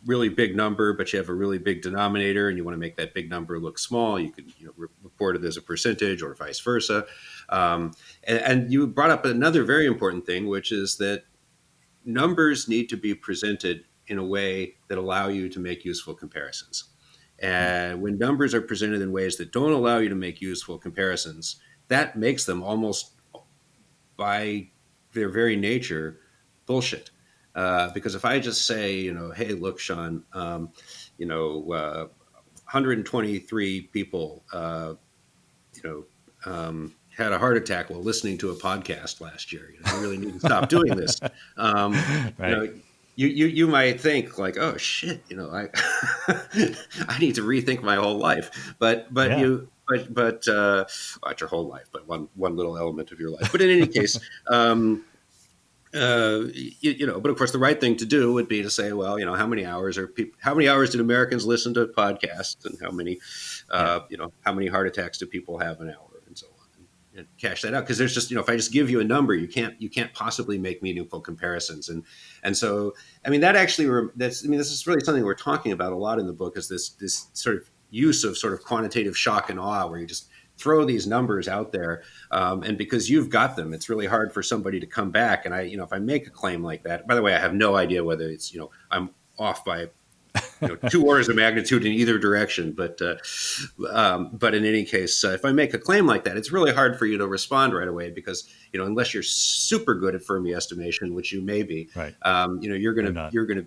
really big number, but you have a really big denominator, and you want to make that big number look small, you can report it as a percentage, or vice versa. And you brought up another very important thing, which is that numbers need to be presented in a way that allow you to make useful comparisons. And when numbers are presented in ways that don't allow you to make useful comparisons, that makes them almost by their very nature bullshit. Because if I just say, hey, look, Sean, 123 people, had a heart attack while listening to a podcast last year. You really need to stop doing this. Um, you Right. know, you might think like, oh shit, I I need to rethink my whole life. But Yeah. you but not your whole life, but one little element of your life. But in any case, but of course, the right thing to do would be to say, well, how many hours did Americans listen to podcasts, and Yeah. how many heart attacks do people have an hour, and so on, and cash that out. Because there's just, if I just give you a number, you can't possibly make meaningful comparisons, and so, that actually, this is really something we're talking about a lot in the book, is this sort of use of sort of quantitative shock and awe, where you just throw these numbers out there, and because you've got them, it's really hard for somebody to come back. And if I make a claim like that, by the way, I have no idea whether it's, I'm off by 2 orders of magnitude in either direction, but in any case, if I make a claim like that, it's really hard for you to respond right away, because unless you're super good at Fermi estimation, which you may be, Right. you're I'm gonna not. you're gonna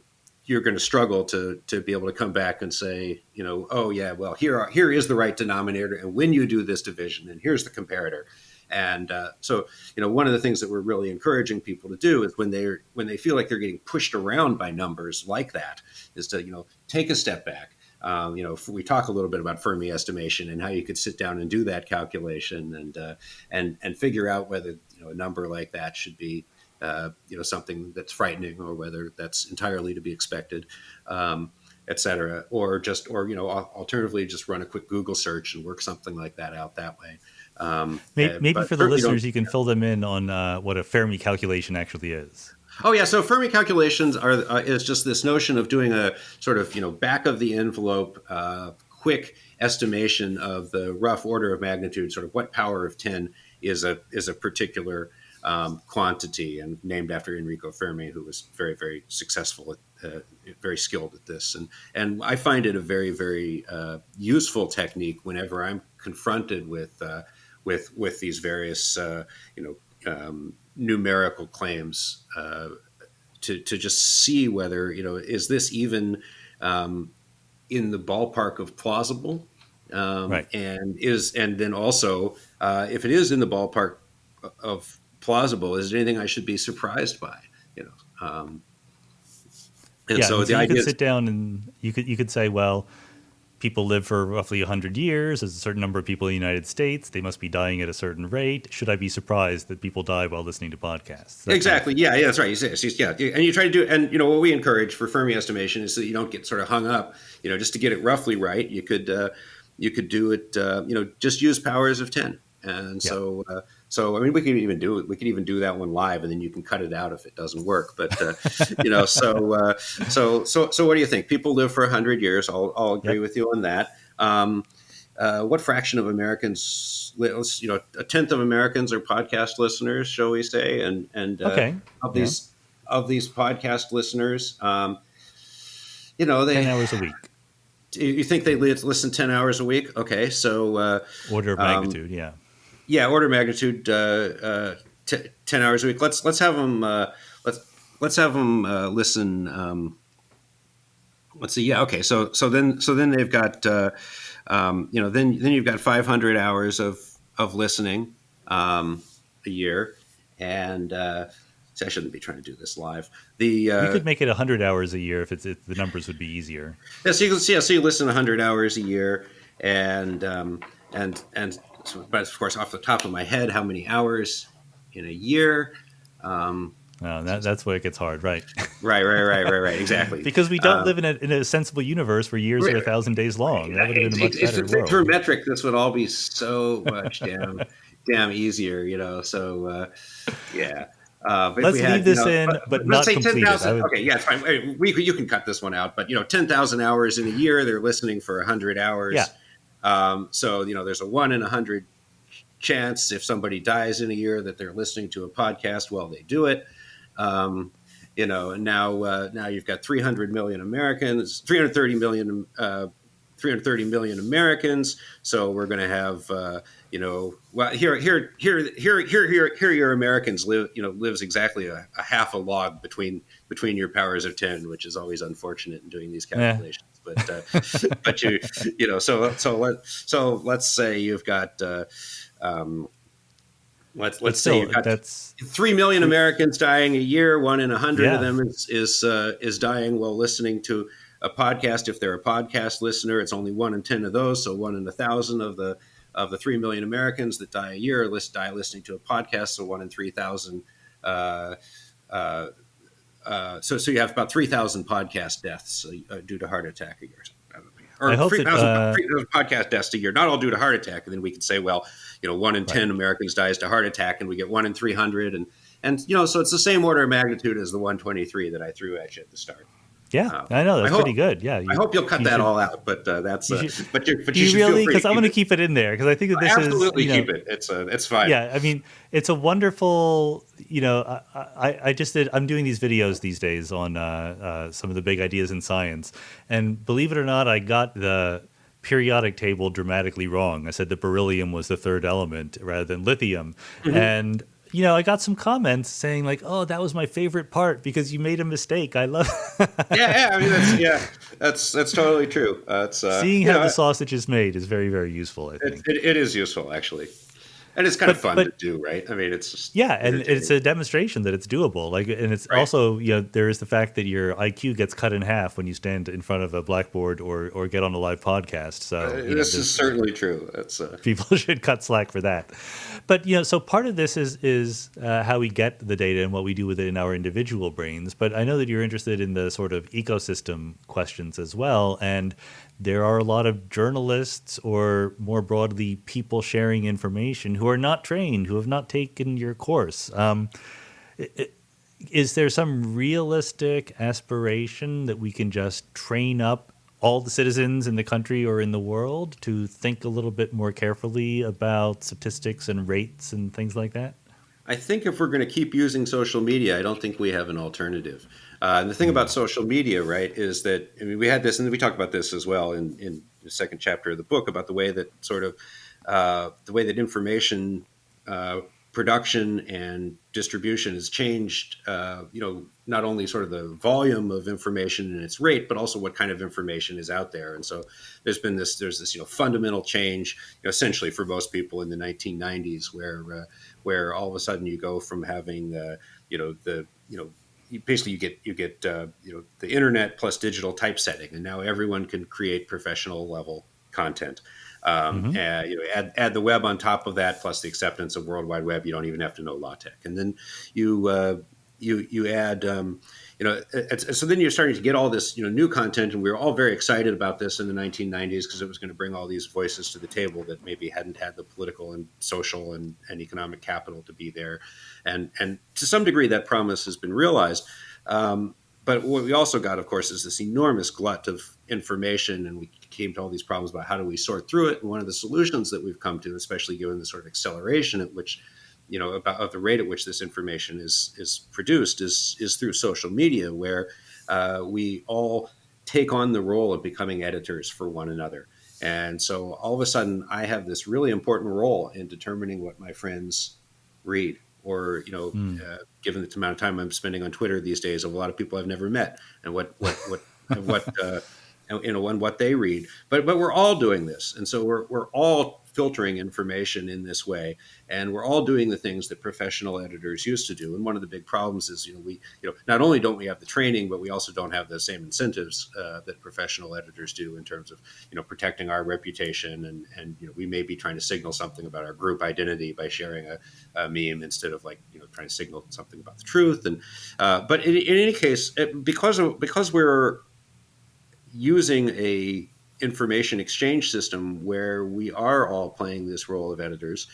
you're going to struggle to be able to come back and say, oh yeah, well, here is the right denominator, and when you do this division, and here's the comparator. And so, one of the things that we're really encouraging people to do is when they feel like they're getting pushed around by numbers like that, is to take a step back, We talk a little bit about Fermi estimation and how you could sit down and do that calculation and figure out whether a number like that should be something that's frightening or whether that's entirely to be expected, et cetera, or alternatively just run a quick Google search and work something like that out that way. Maybe for the listeners, you can fill them in on what a Fermi calculation actually is. Oh yeah, so Fermi calculations is just this notion of doing a sort of back of the envelope quick estimation of the rough order of magnitude, sort of what power of 10 is a particular quantity, and named after Enrico Fermi, who was very, very successful very skilled at this, and I find it a very, very useful technique whenever I'm confronted with these various numerical claims, to just see whether is this even in the ballpark of plausible, Right. and then also if it is in the ballpark of plausible, is there anything I should be surprised by? And so the you idea could sit down and you could say, well, people live for roughly 100 years. There's a certain number of people in the United States. They must be dying at a certain rate. Should I be surprised that people die while listening to podcasts? Exactly. Yeah, that's right. And you try to do, and what we encourage for Fermi estimation is that you don't get sort of hung up. Just to get it roughly right, you could do it. Just use powers of 10. And so I mean, we could even do that one live, and then you can cut it out if it doesn't work. But so what do you think? People live for 100 years. I'll agree with you on that. What fraction of Americans, a tenth of Americans are podcast listeners, shall we say? And of these podcast listeners, they 10 hours a week. You think they listen 10 hours a week? Okay, so order of magnitude, yeah. Yeah, order of magnitude, 10 hours a week. Let's have them. Let's have them listen. Let's see. Yeah. Okay. So then they've got then you've got 500 hours of listening a year, and see, I shouldn't be trying to do this live. You could make it 100 hours a year if the numbers would be easier. Yeah. So you listen 100 hours a year, and but of course, off the top of my head, how many hours in a year? That's where it gets hard, right? Right. Exactly. Because we don't live in a sensible universe where years are 1,000 days long. That would have been a much better world. If for metric, this would all be so much damn easier, So yeah. Let's leave this in, but not say complete. 10,000. Okay, yeah, it's fine. You can cut this one out, but 10,000 hours in a year, they're listening for 100 hours. Yeah. So there's a 1 in 100 chance if somebody dies in a year that they're listening to a podcast while they do it. And now you've got 300 million Americans, 330 million Americans. So we're going to have, here your Americans lives exactly a half a log between your powers of 10, which is always unfortunate in doing these calculations. Yeah. But so let's say you've got, let's say you've got 3 million Americans dying a year. 1 in 100 of them is dying while listening to a podcast. If they're a podcast listener, it's only 1 in 10 of those. So 1 in 1,000 of the 3 million Americans that die a year die listening to a podcast. So 1 in 3,000. So you have about 3,000 podcast deaths due to heart attack a year. Or 3,000 podcast deaths a year, not all due to heart attack. And then we could say, 1 in 10 Americans dies to heart attack, and we get 1 in 300. And so it's the same order of magnitude as the 123 that I threw at you at the start. Yeah, I know. That's pretty good. Yeah, I hope you'll cut that all out, but that's. But you should really, because I'm going to keep it in there because I think that this absolutely keep it. It's fine. Yeah, I mean, it's a wonderful. I'm doing these videos these days on some of the big ideas in science, and believe it or not, I got the periodic table dramatically wrong. I said that beryllium was the third element rather than lithium, and. I got some comments saying like, "Oh, that was my favorite part because you made a mistake." I love. Yeah. I mean, that's totally true. Seeing how the sausage is made is very, very useful. I think it is useful, actually. And it's kind of fun to But do, right? I mean, it's just yeah, and it's entertaining. a demonstration that it's doable. Like, and it's Right. also, there is the fact that your IQ gets cut in half when you stand in front of a blackboard or get on a live podcast. So, This is certainly true. That's people should cut slack for that. But so part of this is how we get the data and what we do with it in our individual brains. But I know that you're interested in the sort of ecosystem questions as well, and there are a lot of journalists or more broadly people sharing information who are not trained, who have not taken your course. Is there some realistic aspiration that we can just train up all the citizens in the country or in the world to think a little bit more carefully about statistics and rates and things like that? I think if we're going to keep using social media, I don't think we have an alternative. And the thing about social media, right, is that I mean we had this, and we talked about this as well in the second chapter of the book about the way that sort of the way that information production and distribution has changed. Not only sort of the volume of information and its rate, but also what kind of information is out there. And so there's this fundamental change, essentially for most people in the 1990s, where all of a sudden you go from having basically you get the internet plus digital typesetting, and now everyone can create professional level content. Hmm. And, add the web on top of that, plus the acceptance of World Wide Web. You don't even have to know LaTeX, and then you add so then you're starting to get all this new content, and we were all very excited about this in the 1990s because it was going to bring all these voices to the table that maybe hadn't had the political and social and economic capital to be there, and to some degree that promise has been realized. But what we also got, of course, is this enormous glut of information, and we came to all these problems about how do we sort through it. And one of the solutions that we've come to, especially given the sort of acceleration at which, about of the rate at which this information is produced, is through social media, where we all take on the role of becoming editors for one another. And so all of a sudden, I have this really important role in determining what my friends read, or given the amount of time I'm spending on Twitter these days, of a lot of people I've never met, and and what they read. But we're all doing this, and so we're all filtering information in this way, and we're all doing the things that professional editors used to do. And one of the big problems is we not only don't we have the training, but we also don't have the same incentives that professional editors do in terms of protecting our reputation, and we may be trying to signal something about our group identity by sharing a meme instead of trying to signal something about the truth. And but in any case, because we're using a information exchange system where we are all playing this role of editors,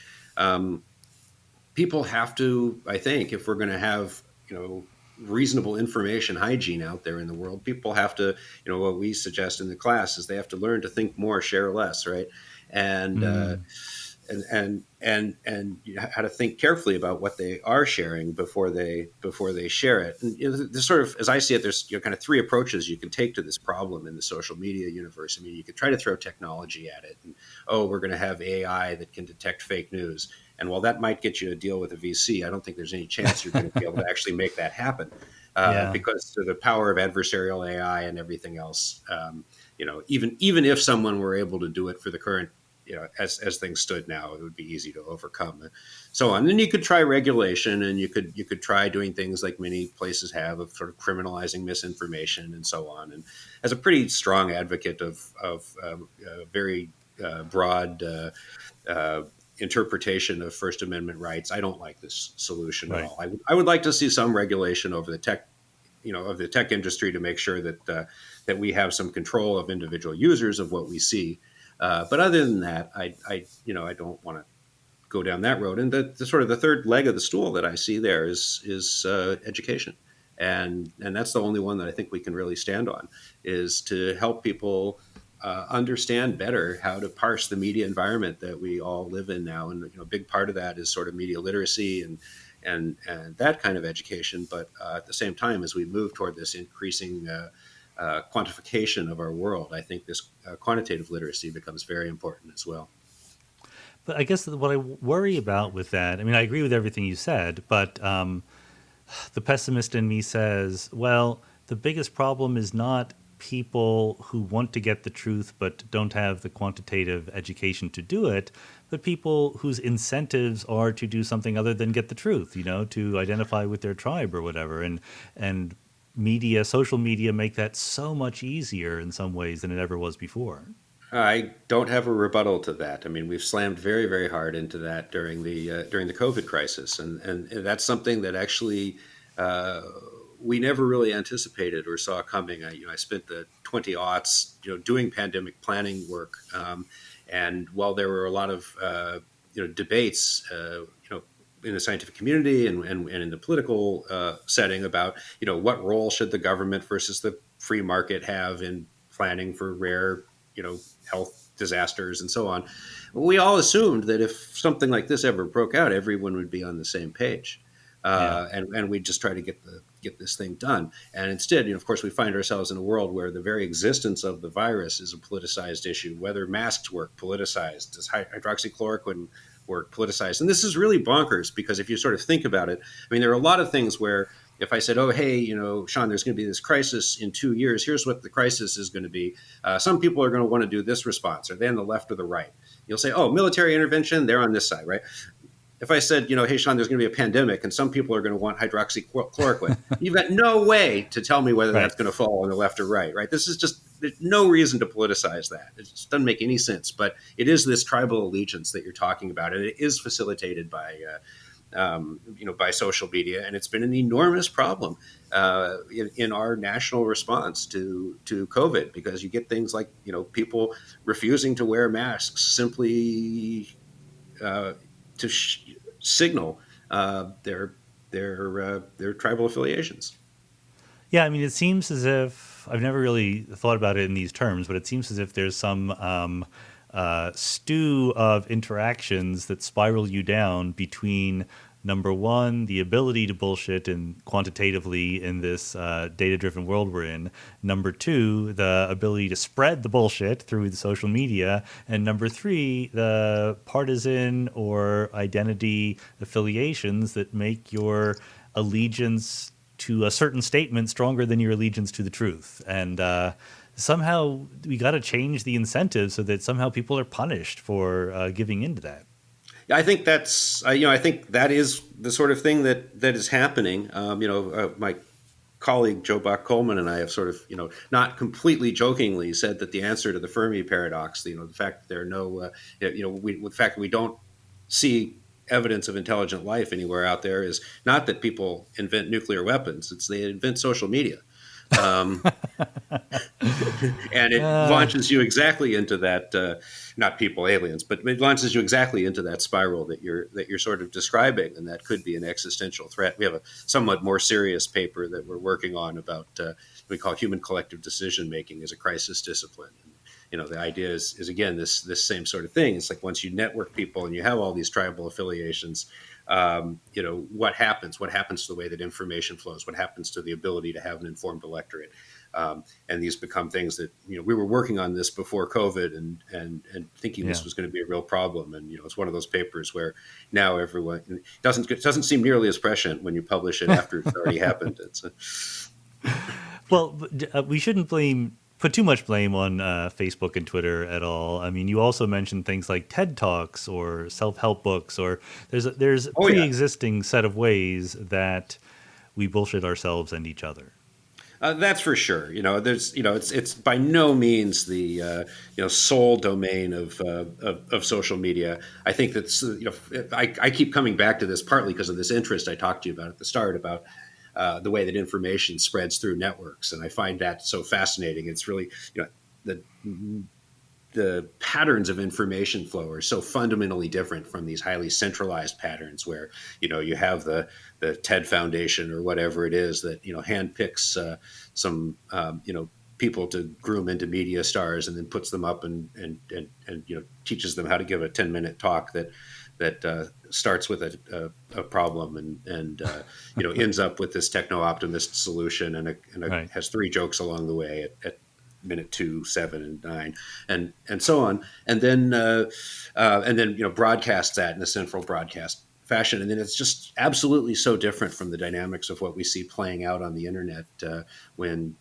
people have to, I think, if we're going to have reasonable information hygiene out there in the world, people have to, what we suggest in the class is they have to learn to think more, share less, right? And Mm. and how to think carefully about what they are sharing before they share it. And there's sort of, as I see it, there's kind of three approaches you can take to this problem in the social media universe. I mean, you could try to throw technology at it, and we're going to have AI that can detect fake news. And while that might get you a deal with a VC, I don't think there's any chance you're going to be able to actually make that happen, Yeah. because of the power of adversarial AI and everything else. Even if someone were able to do it for the current, as things stood now, it would be easy to overcome, so on. Then you could try regulation, and you could try doing things like many places have, of sort of criminalizing misinformation and so on. And as a pretty strong advocate of very broad interpretation of First Amendment rights, I don't like this solution at Right. all. I would like to see some regulation over the tech, of the tech industry, to make sure that we have some control of individual users of what we see. But other than that, I don't want to go down that road. And the sort of the third leg of the stool that I see there is education, and that's the only one that I think we can really stand on, is to help people understand better how to parse the media environment that we all live in now. And a big part of that is sort of media literacy and that kind of education. But at the same time, as we move toward this increasing quantification of our world, I think this quantitative literacy becomes very important as well. But I guess what I worry about with that, I mean, I agree with everything you said, but the pessimist in me says, well, the biggest problem is not people who want to get the truth but don't have the quantitative education to do it, but people whose incentives are to do something other than get the truth, to identify with their tribe or whatever. And social media make that so much easier in some ways than it ever was before. I don't have a rebuttal to that. I mean, we've slammed very, very hard into that during the COVID crisis, and that's something that actually uh, we never really anticipated or saw coming. I spent the 20 aughts, doing pandemic planning work, and while there were a lot of debates, in the scientific community and in the political setting about what role should the government versus the free market have in planning for rare health disasters and so on. We all assumed that if something like this ever broke out, everyone would be on the same page, Yeah. and we'd just try to get this thing done. And instead, of course, we find ourselves in a world where the very existence of the virus is a politicized issue. Whether masks work, politicized. Does hydroxychloroquine work, politicized? And this is really bonkers because if you sort of think about it, I mean, there are a lot of things where if I said, "Oh, hey, Sean, there's going to be this crisis in 2 years. Here's what the crisis is going to be. Some people are going to want to do this response. Are they on the left or the right?" You'll say, "Oh, military intervention. They're on this side, right?" If I said, "Hey, Sean, there's going to be a pandemic, and some people are going to want hydroxychloroquine," you've got no way to tell me whether Right. that's going to fall on the left or right, right? This is just there's no reason to politicize that. It just doesn't make any sense. But it is this tribal allegiance that you're talking about, and it is facilitated by social media, and it's been an enormous problem in our national response to COVID, because you get things like people refusing to wear masks simply to signal their tribal affiliations. Yeah, I mean, it seems as if I've never really thought about it in these terms, but it seems as if there's some stew of interactions that spiral you down between number one, the ability to bullshit and quantitatively in this data-driven world we're in. Number two, the ability to spread the bullshit through the social media. And number three, the partisan or identity affiliations that make your allegiance to a certain statement stronger than your allegiance to the truth. And somehow we got to change the incentive so that somehow people are punished for giving into that. I think I think that is the sort of thing that is happening. My colleague Joe Bach Coleman and I have sort of, not completely jokingly said that the answer to the Fermi paradox, the fact that there are no, the fact that we don't see evidence of intelligent life anywhere out there is not that people invent nuclear weapons; it's they invent social media. Um, and it launches you exactly into that not people aliens, but it launches you exactly into that spiral that you're sort of describing, and that could be an existential threat. We have a somewhat more serious paper that we're working on about we call human collective decision making as a crisis discipline. And, the idea is again this same sort of thing. It's like once you network people and you have all these tribal affiliations, what happens to the way that information flows, what happens to the ability to have an informed electorate. And these become things that, we were working on this before COVID and thinking this was going to be a real problem. And, it's one of those papers where now everyone it doesn't seem nearly as prescient when you publish it after it's already happened. Well, we shouldn't put too much blame on Facebook and Twitter at all. I mean, you also mentioned things like TED Talks or self-help books, or there's a pre-existing set of ways that we bullshit ourselves and each other. That's for sure. It's by no means the sole domain of social media. I think that's I keep coming back to this partly because of this interest I talked to you about at the start about the way that information spreads through networks, and I find that so fascinating. It's really the patterns of information flow are so fundamentally different from these highly centralized patterns where you have the TED Foundation or whatever it is that handpicks some people to groom into media stars and then puts them up and teaches them how to give a 10-minute talk that starts with a problem and ends up with this techno-optimist solution and has three jokes along the way at minute 2, 7, and 9, and so on, and then broadcasts that in a central broadcast fashion, and then it's just absolutely so different from the dynamics of what we see playing out on the internet when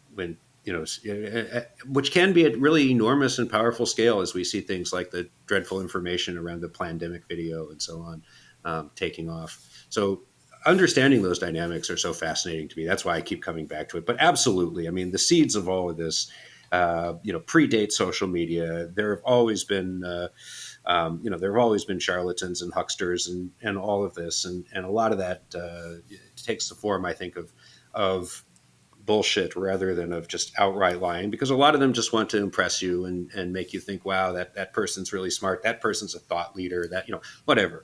which can be at really enormous and powerful scale as we see things like the dreadful information around the pandemic video and so on taking off. So understanding those dynamics are so fascinating to me. That's why I keep coming back to it. But absolutely, I mean, the seeds of all of this, predate social media. There have always been, there have always been charlatans and hucksters and all of this, and a lot of that takes the form, I think, of bullshit rather than of just outright lying, because a lot of them just want to impress you and make you think, wow, that person's really smart. That person's a thought leader, that, whatever.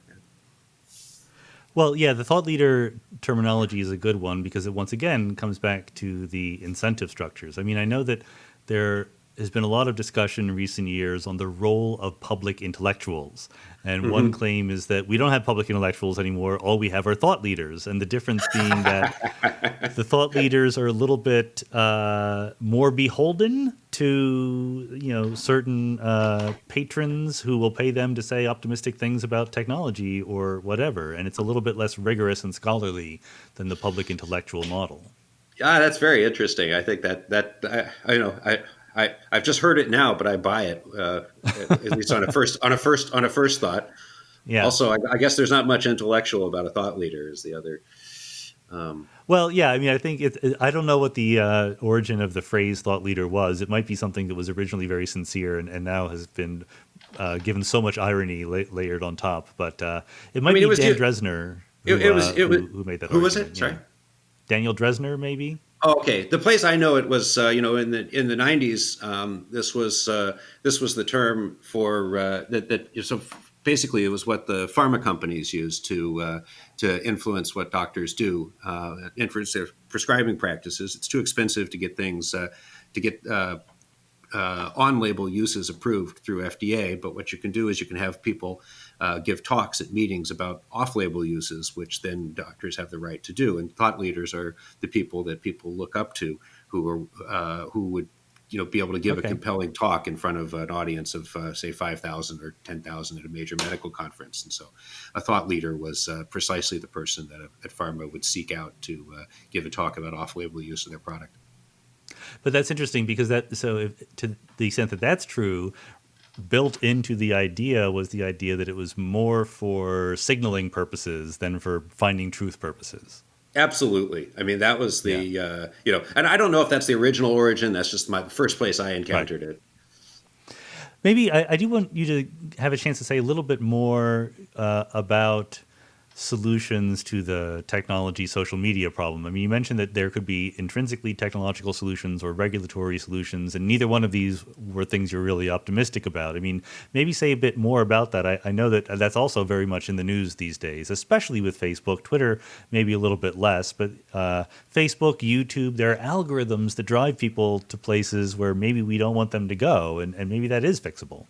Well, yeah, the thought leader terminology is a good one because it once again comes back to the incentive structures. I mean, I know that there has been a lot of discussion in recent years on the role of public intellectuals. And one claim is that we don't have public intellectuals anymore. All we have are thought leaders. And the difference being that the thought leaders are a little bit more beholden to, certain patrons who will pay them to say optimistic things about technology or whatever. And it's a little bit less rigorous and scholarly than the public intellectual model. Yeah, that's very interesting. I think I've just heard it now, but I buy it at least on a first thought. Yeah. Also, I guess there's not much intellectual about a thought leader. Is the other. Well, yeah. I mean, I think I don't know what the origin of the phrase "thought leader" was. It might be something that was originally very sincere and now has been given so much irony layered on top. But it might be Dan Dresner who made that. Who argument. was it? Sorry. Yeah. Daniel Dresner, maybe. Oh, okay. The place I know it was, in the 90s. This was the term for that. So basically, it was what the pharma companies used to influence what doctors do, influence their prescribing practices. It's too expensive to get things to get on-label uses approved through FDA, but what you can do is you can have people give talks at meetings about off-label uses, which then doctors have the right to do. And thought leaders are the people that people look up to, who would be able to give a compelling talk in front of an audience of say 5,000 or 10,000 at a major medical conference. And so, a thought leader was precisely the person that pharma would seek out to give a talk about off-label use of their product. But that's interesting because to the extent that that's true, built into the idea was the idea that it was more for signaling purposes than for finding truth purposes. Absolutely. I mean, that was the, and I don't know if that's the original origin. That's just the first place I encountered it. Maybe I do want you to have a chance to say a little bit more about solutions to the technology social media problem. I mean, you mentioned that there could be intrinsically technological solutions or regulatory solutions, and neither one of these were things you're really optimistic about. I mean, maybe say a bit more about that. I know that that's also very much in the news these days, especially with Facebook. Twitter, maybe a little bit less, but Facebook, YouTube, there are algorithms that drive people to places where maybe we don't want them to go, and maybe that is fixable.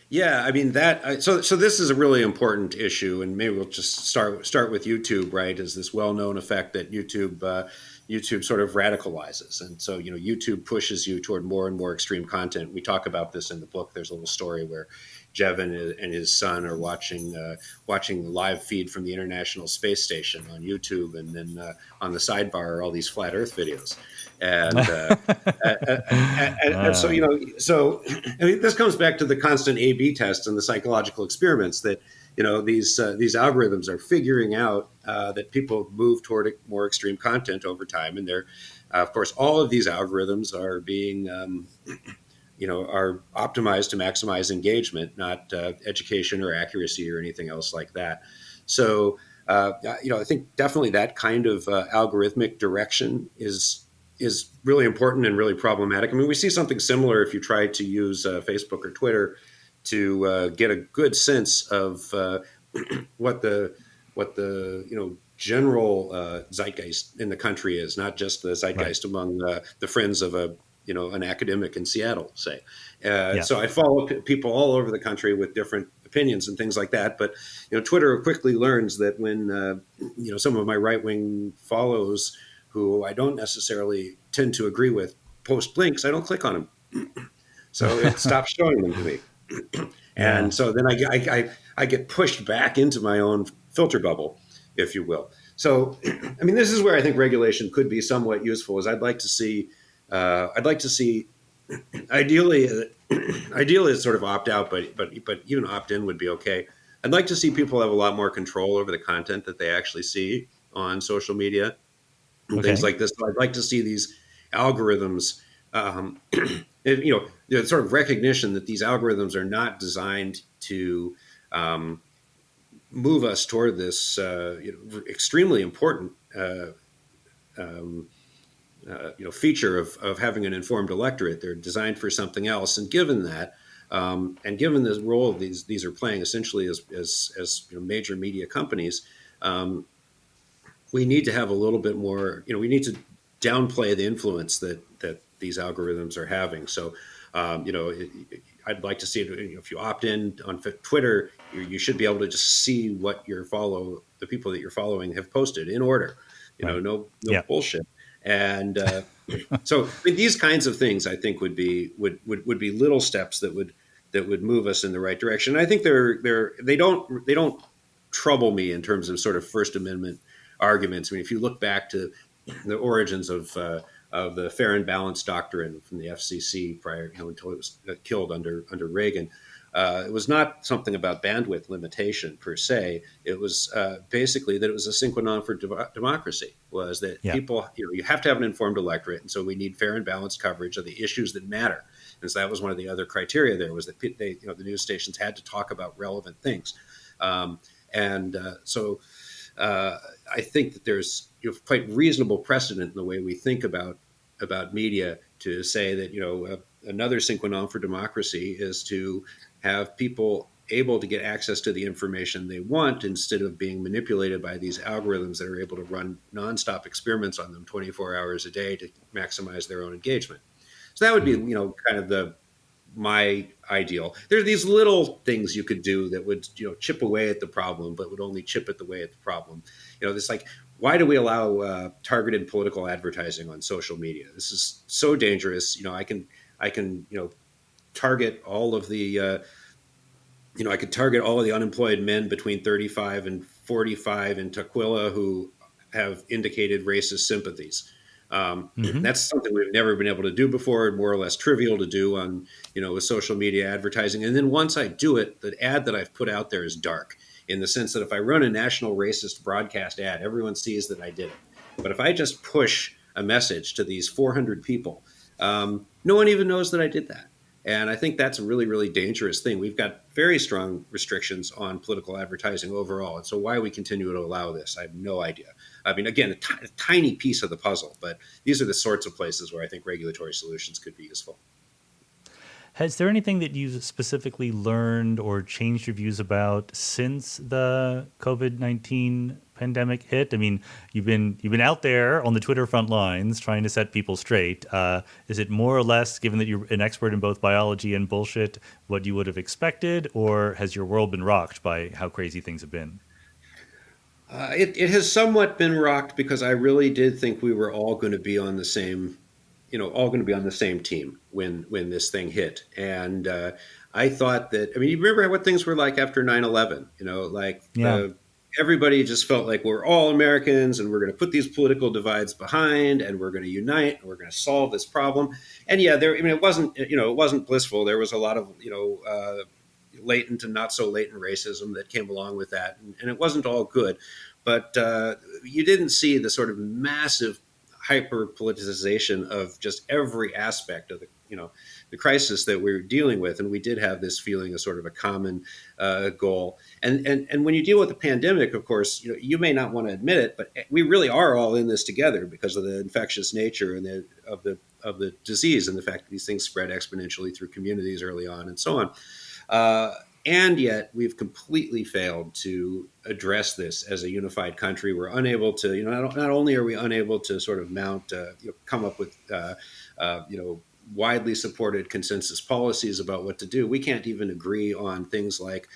Yeah, I mean so this is a really important issue, and maybe we'll just start with YouTube, right? Is this well-known effect that YouTube sort of radicalizes, and so YouTube pushes you toward more and more extreme content. We talk about this in the book. There's a little story where Jevin and his son are watching the live feed from the International Space Station on YouTube, and then on the sidebar are all these flat Earth videos. And so so I mean, this comes back to the constant A/B test and the psychological experiments that these algorithms are figuring out that people move toward more extreme content over time, and they're of course all of these algorithms are being are optimized to maximize engagement, not education or accuracy or anything else like that. So I think definitely that kind of algorithmic direction is really important and really problematic. I mean, we see something similar if you try to use Facebook or Twitter to get a good sense of what the general zeitgeist in the country is, not just the zeitgeist among the friends of an academic in Seattle, say. So I follow people all over the country with different opinions and things like that. But Twitter quickly learns that when some of my right-wing follows, who I don't necessarily tend to agree with, post links, I don't click on them. So it stops showing them to me. And so then I get pushed back into my own filter bubble, if you will. So, I mean, this is where I think regulation could be somewhat useful, is I'd like to see I'd like to see, ideally, ideally it's sort of opt out, but even opt in would be okay. I'd like to see people have a lot more control over the content that they actually see on social media and things Okay. like this. So I'd like to see these algorithms, the sort of recognition that these algorithms are not designed to um, move us toward this extremely important um, feature of having an informed electorate. They're designed for something else, and given that, and given the role these are playing essentially as major media companies, um, we need to have a little bit more. We need to downplay the influence that these algorithms are having. So, I'd like to see it. If you opt in on Twitter, you should be able to just see what the people that you're following have posted in order. Right. No Yeah. bullshit. And so, I mean, these kinds of things, I think, would be little steps that would move us in the right direction. I think they don't trouble me in terms of sort of First Amendment arguments. I mean, if you look back to the origins of the fair and balanced doctrine from the FCC prior, until it was killed under Reagan. It was not something about bandwidth limitation per se. It was basically that it was a sine qua non for democracy. Was that Yeah. people, you have to have an informed electorate, and so we need fair and balanced coverage of the issues that matter. And so that was one of the other criteria. There was that the news stations had to talk about relevant things, and so I think that there's quite reasonable precedent in the way we think about media to say that another sine qua non for democracy is to have people able to get access to the information they want instead of being manipulated by these algorithms that are able to run nonstop experiments on them 24 hours a day to maximize their own engagement. So that would be Mhm. kind of the my ideal. There are these little things you could do that would chip away at the problem, but would only chip at the way at the problem. This like, why do we allow targeted political advertising on social media? This is so dangerous. I can target all of the I could target all of the unemployed men between 35 and 45 in Tukwila who have indicated racist sympathies. Mhm. That's something we've never been able to do before, more or less trivial to do on, with social media advertising. And then once I do it, the ad that I've put out there is dark in the sense that if I run a national racist broadcast ad, everyone sees that I did it. But if I just push a message to these 400 people, no one even knows that I did that. And I think that's a really, really dangerous thing. We've got very strong restrictions on political advertising overall. And so why we continue to allow this, I have no idea. I mean, again, a tiny piece of the puzzle, but these are the sorts of places where I think regulatory solutions could be useful. Has there anything that you've specifically learned or changed your views about since the COVID-19 pandemic hit? I mean, you've been out there on the Twitter front lines trying to set people straight. Is it more or less, given that you're an expert in both biology and bullshit, what you would have expected, or has your world been rocked by how crazy things have been? It has somewhat been rocked because I really did think we were all going to be on the same, all going to be on the same team when this thing hit. And I thought that, I mean, you remember what things were like after 9/11, like Yeah. everybody just felt like we're all Americans and we're going to put these political divides behind and we're going to unite and we're going to solve this problem. And yeah, I mean, it wasn't blissful. There was a lot of, latent and not so latent racism that came along with that. And it wasn't all good. But you didn't see the sort of massive hyper politicization of just every aspect of the crisis that we are dealing with, and we did have this feeling of sort of a common goal. And when you deal with the pandemic, of course, you may not want to admit it, but we really are all in this together because of the infectious nature and of the disease and the fact that these things spread exponentially through communities early on and so on. Uh, and yet we've completely failed to address this as a unified country. We're unable to, not only are we unable to sort of come up with, widely supported consensus policies about what to do. We can't even agree on things like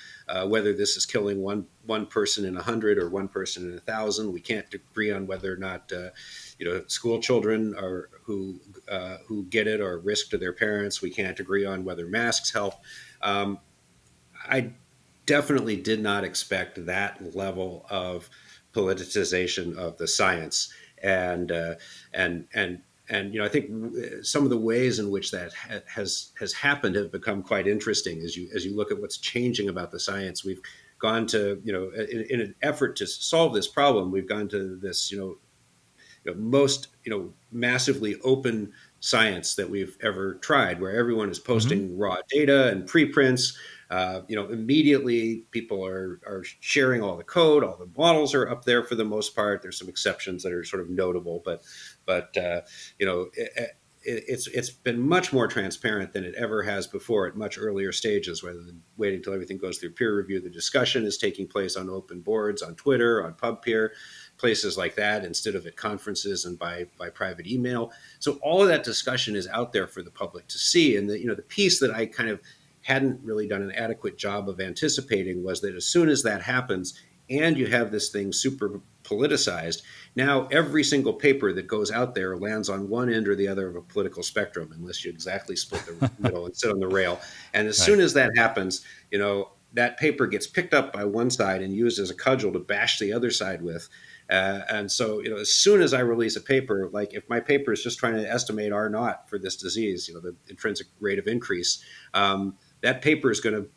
whether this is killing one person in 100 or one person in 1,000. We can't agree on whether or not school children who get it are a risk to their parents. We can't agree on whether masks help. I definitely did not expect that level of politicization of the science, and and and I think some of the ways in which that has happened have become quite interesting as you look at what's changing about the science. We've gone to, in an effort to solve this problem, we've gone to this, most massively open science that we've ever tried, where everyone is Hmm. posting raw data and preprints. Immediately people are sharing all the code, all the models are up there for the most part. There's some exceptions that are sort of notable, but it's been much more transparent than it ever has before at much earlier stages, rather than waiting until everything goes through peer review. The discussion is taking place on open boards, on Twitter, on PubPeer, places like that, instead of at conferences and by private email. So all of that discussion is out there for the public to see. And the piece that I kind of hadn't really done an adequate job of anticipating was that as soon as that happens, and you have this thing super politicized, now every single paper that goes out there lands on one end or the other of a political spectrum, unless you exactly split the middle and sit on the rail. And as Right. soon as that happens, that paper gets picked up by one side and used as a cudgel to bash the other side with. And so, as soon as I release a paper, like if my paper is just trying to estimate R naught for this disease, the intrinsic rate of increase, that paper is going to,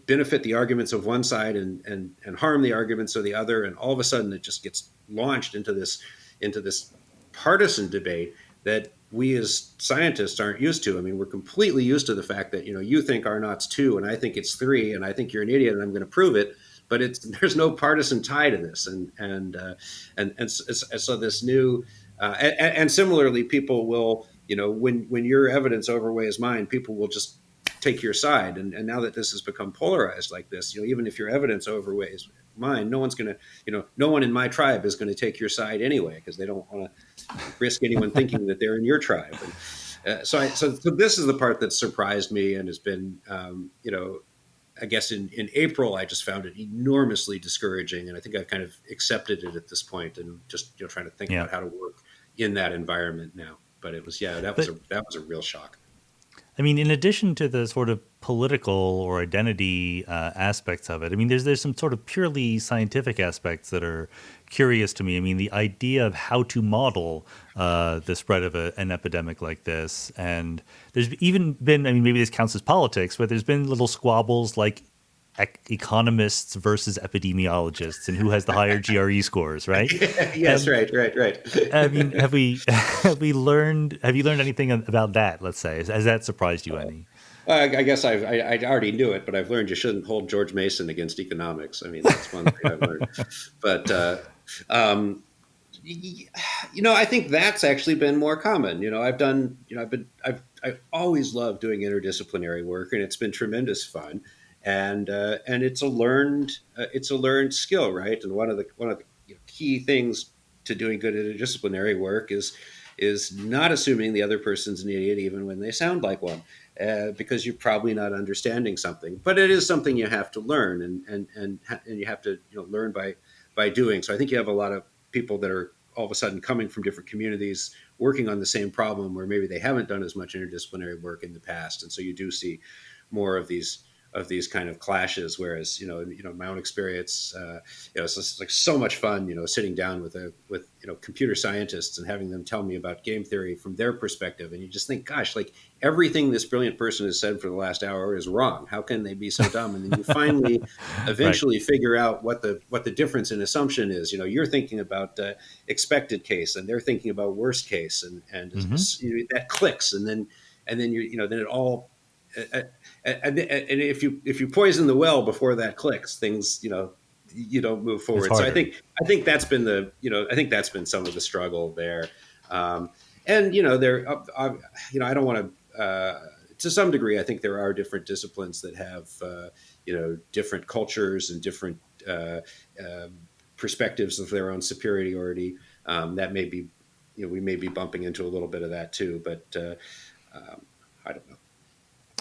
benefit the arguments of one side and harm the arguments of the other. And all of a sudden it just gets launched into this partisan debate that we as scientists aren't used to. I mean, we're completely used to the fact that, you think R naught's 2 and I think it's 3 and I think you're an idiot and I'm going to prove it. But there's no partisan tie to this, and so this new and similarly, people will, when your evidence overweighs mine, people will just take your side. And now that this has become polarized like this, even if your evidence overweighs mine, no one's going to, no one in my tribe is going to take your side anyway, because they don't want to risk anyone thinking that they're in your tribe. And so this is the part that surprised me and has been, I guess in April, I just found it enormously discouraging, and I think I've kind of accepted it at this point, and just trying to think Yeah. about how to work in that environment now. But it was that was But a real shock. I mean, in addition to the sort of political or identity aspects of it, I mean, there's some sort of purely scientific aspects that are curious to me. I mean, the idea of how to model the spread of an epidemic like this, and there's even been, I mean, maybe this counts as politics, but there's been little squabbles like economists versus epidemiologists and who has the higher GRE scores, right? Yes, And right. I mean, have we have you learned anything about that? Let's say, has that surprised you any? I guess I already knew it, but I've learned you shouldn't hold George Mason against economics. I mean, that's one thing I've learned. But um, I think that's actually been more common. I've done, I've always loved doing interdisciplinary work, and it's been tremendous fun. And it's a learned skill, right? And one of the key things to doing good interdisciplinary work is not assuming the other person's an idiot, even when they sound like one, because you're probably not understanding something. But it is something you have to learn, and you have to learn by doing. So I think you have a lot of people that are all of a sudden coming from different communities working on the same problem, where maybe they haven't done as much interdisciplinary work in the past, and so you do see more of these kind of clashes. Whereas my own experience, it's just like so much fun, sitting down with computer scientists and having them tell me about game theory from their perspective, and you just think, gosh, like everything this brilliant person has said for the last hour is wrong. How can they be so dumb? And then you finally, Right. eventually, figure out what the difference in assumption is. You're thinking about expected case, and they're thinking about worst case, and Hmm. that clicks, and then then it all and if you poison the well before that clicks, things you don't move It's forward. So I harder. think I think that's been some of the struggle there, um, and there I don't want to some degree. I think there are different disciplines that have different cultures and different uh, uh, perspectives of their own superiority. That may be we may be bumping into a little bit of that too, but um, I don't know.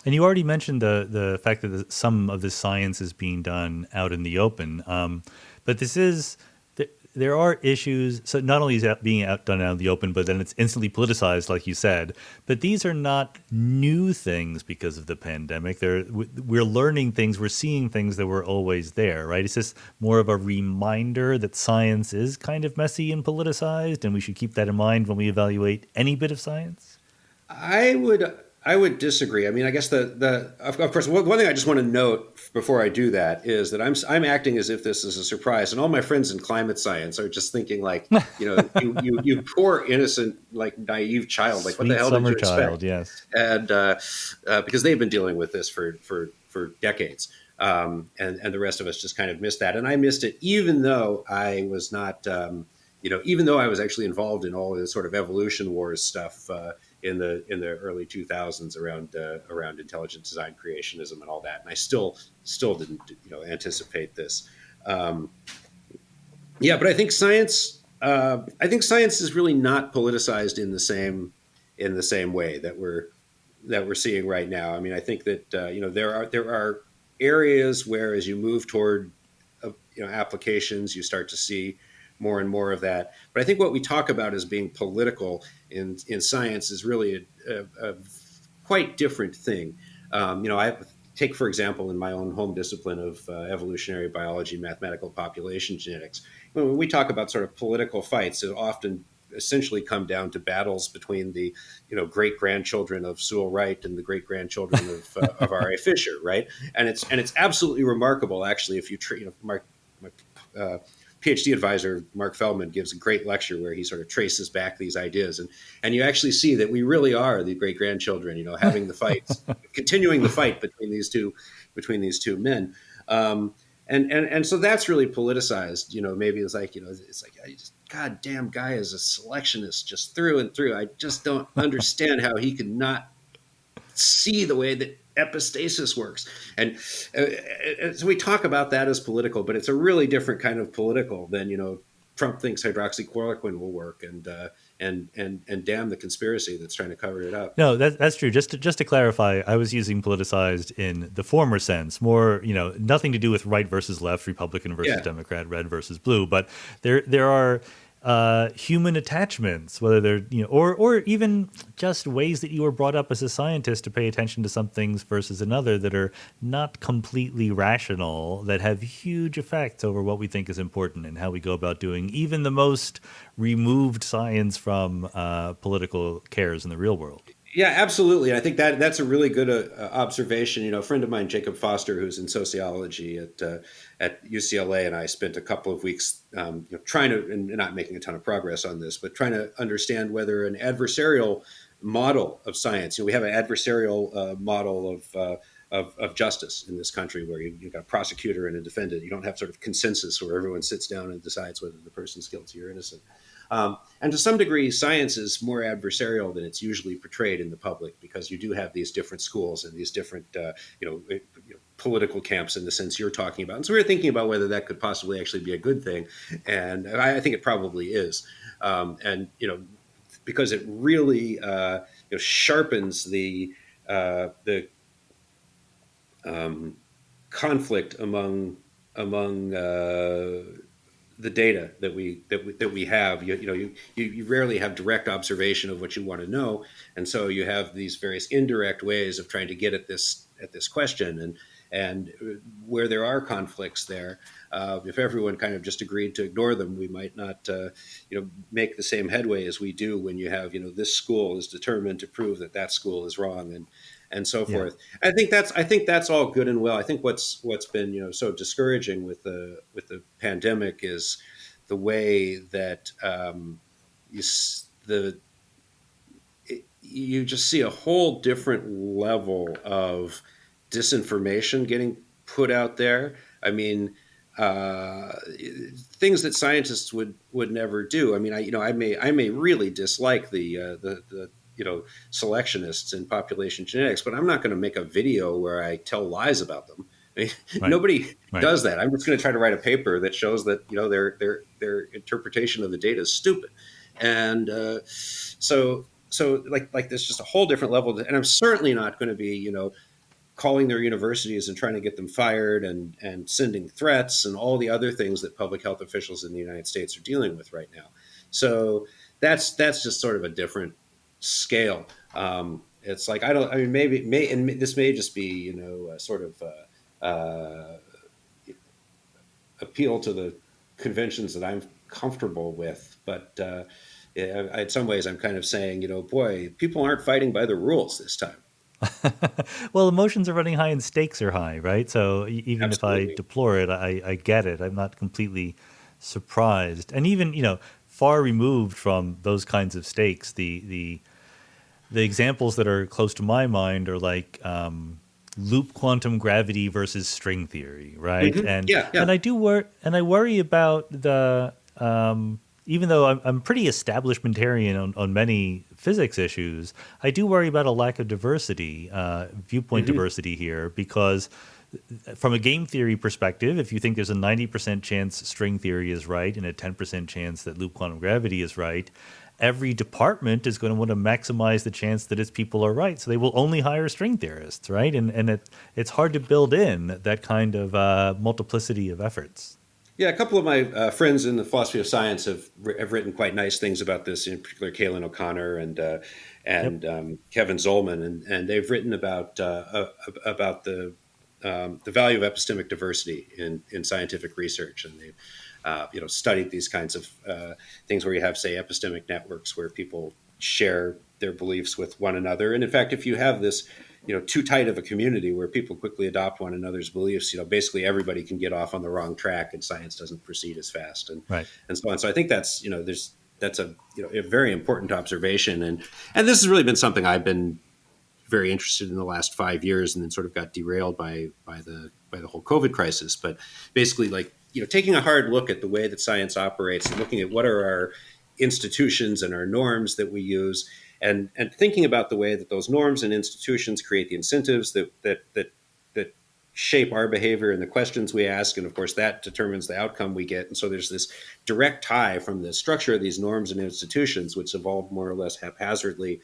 And you already mentioned the fact that some of the science is being done out in the open, but this is there are issues. So not only is that being done out in the open, but then it's instantly politicized, like you said. But these are not new things because of the pandemic. We're learning things, we're seeing things that were always there, right? It's just more of a reminder that science is kind of messy and politicized, and we should keep that in mind when we evaluate any bit of science. I would I would disagree. I mean, I guess the of course one thing I just want to note before I do that is that I'm acting as if this is a surprise, and all my friends in climate science are just thinking like, you poor innocent like naive child, like what the Sweet hell did summer you expect? child, yes. And because they've been dealing with this for decades, and the rest of us just kind of missed that, and I missed it even though I was not. Even though I was actually involved in all of this sort of evolution wars stuff in the early 2000s around intelligent design creationism and all that, and I still didn't anticipate this. Um, yeah, but I think science is really not politicized in the same way that we're seeing right now. I mean, I think that there are areas where as you move toward applications, you start to see more and more of that. But I think what we talk about as being political in science is really a quite different thing. I take, for example, in my own home discipline of evolutionary biology, mathematical population genetics. When we talk about sort of political fights, it often essentially come down to battles between the great grandchildren of Sewell Wright and the great grandchildren of R.A. Fisher, right? And it's absolutely remarkable, actually, if you my PhD advisor Mark Feldman gives a great lecture where he sort of traces back these ideas, and you actually see that we really are the great grandchildren, having the fights, continuing the fight between these two men. And so that's really politicized. Maybe it's like I just goddamn guy is a selectionist just through and through. I just don't understand how he could not see the way that epistasis works. And so we talk about that as political, but it's a really different kind of political than Trump thinks hydroxychloroquine will work, and damn the conspiracy that's trying to cover it up. No, that's true. Just to clarify, I was using politicized in the former sense, more nothing to do with right versus left, Republican versus Yeah. Democrat, red versus blue. But there are human attachments, whether they're or even just ways that you were brought up as a scientist to pay attention to some things versus another that are not completely rational, that have huge effects over what we think is important and how we go about doing even the most removed science from political cares in the real world. Yeah, absolutely. I think that's a really good observation. A friend of mine, Jacob Foster, who's in sociology at UCLA, and I spent a couple of weeks trying to, and not making a ton of progress on this, but trying to understand whether an adversarial model of science. We have an adversarial model of justice in this country, where you've got a prosecutor and a defendant. You don't have sort of consensus where everyone sits down and decides whether the person's guilty or innocent. And to some degree, science is more adversarial than it's usually portrayed in the public, because you do have these different schools and these different, political camps in the sense you're talking about. And so we're thinking about whether that could possibly actually be a good thing, and I think it probably is. And because it really sharpens the conflict among the data that we have. You rarely have direct observation of what you want to know, and so you have these various indirect ways of trying to get at this question, and where there are conflicts there, if everyone kind of just agreed to ignore them, we might not make the same headway as we do when you have this school is determined to prove that school is wrong, and so Yeah. forth. I think that's all good and well. I think what's been so discouraging with the pandemic is the way that you just see a whole different level of disinformation getting put out there. I mean, uh, things that scientists would never do. I mean, I may really dislike the selectionists in population genetics, but I'm not going to make a video where I tell lies about them. I mean, Right. nobody Right. does that. I'm just going to try to write a paper that shows that their interpretation of the data is stupid, and so like there's just a whole different level. And I'm certainly not going to be calling their universities and trying to get them fired, and sending threats and all the other things that public health officials in the United States are dealing with right now. So that's just sort of a different scale. It's like, I mean, and this may just be, a sort of appeal to the conventions that I'm comfortable with, but yeah, in some ways I'm kind of saying, boy, people aren't fighting by the rules this time. Well, emotions are running high and stakes are high, right? So even if I Absolutely. deplore it, I get it. I'm not completely surprised. And even, far removed from those kinds of stakes, the examples that are close to my mind are like loop quantum gravity versus string theory, right? Yeah, And yeah. I worry about the even though I'm pretty establishmentarian on many physics issues, I do worry about a lack of diversity, viewpoint hmm diversity here, because from a game theory perspective, if you think there's a 90% chance string theory is right and a 10% chance that loop quantum gravity is right, every department is going to want to maximize the chance that its people are right. So they will only hire string theorists, right? And it's hard to build in that kind of multiplicity of efforts. Yeah, a couple of my friends in the philosophy of science have written quite nice things about this. In particular, Kaylin O'Connor Yep. and Kevin Zollman, and they've written about the value of epistemic diversity in scientific research, and they've studied these kinds of things where you have, say, epistemic networks where people share their beliefs with one another. And in fact, if you have this too tight of a community where people quickly adopt one another's beliefs, basically everybody can get off on the wrong track and science doesn't proceed as fast, Right. and so on. So I think that's a a very important observation, and this has really been something I've been very interested in the last 5 years, and then sort of got derailed by the whole COVID crisis. But basically, like, taking a hard look at the way that science operates and looking at what are our institutions and our norms that we use, and thinking about the way that those norms and institutions create the incentives that shape our behavior and the questions we ask, and of course that determines the outcome we get. And so there's this direct tie from the structure of these norms and institutions, which evolved more or less haphazardly,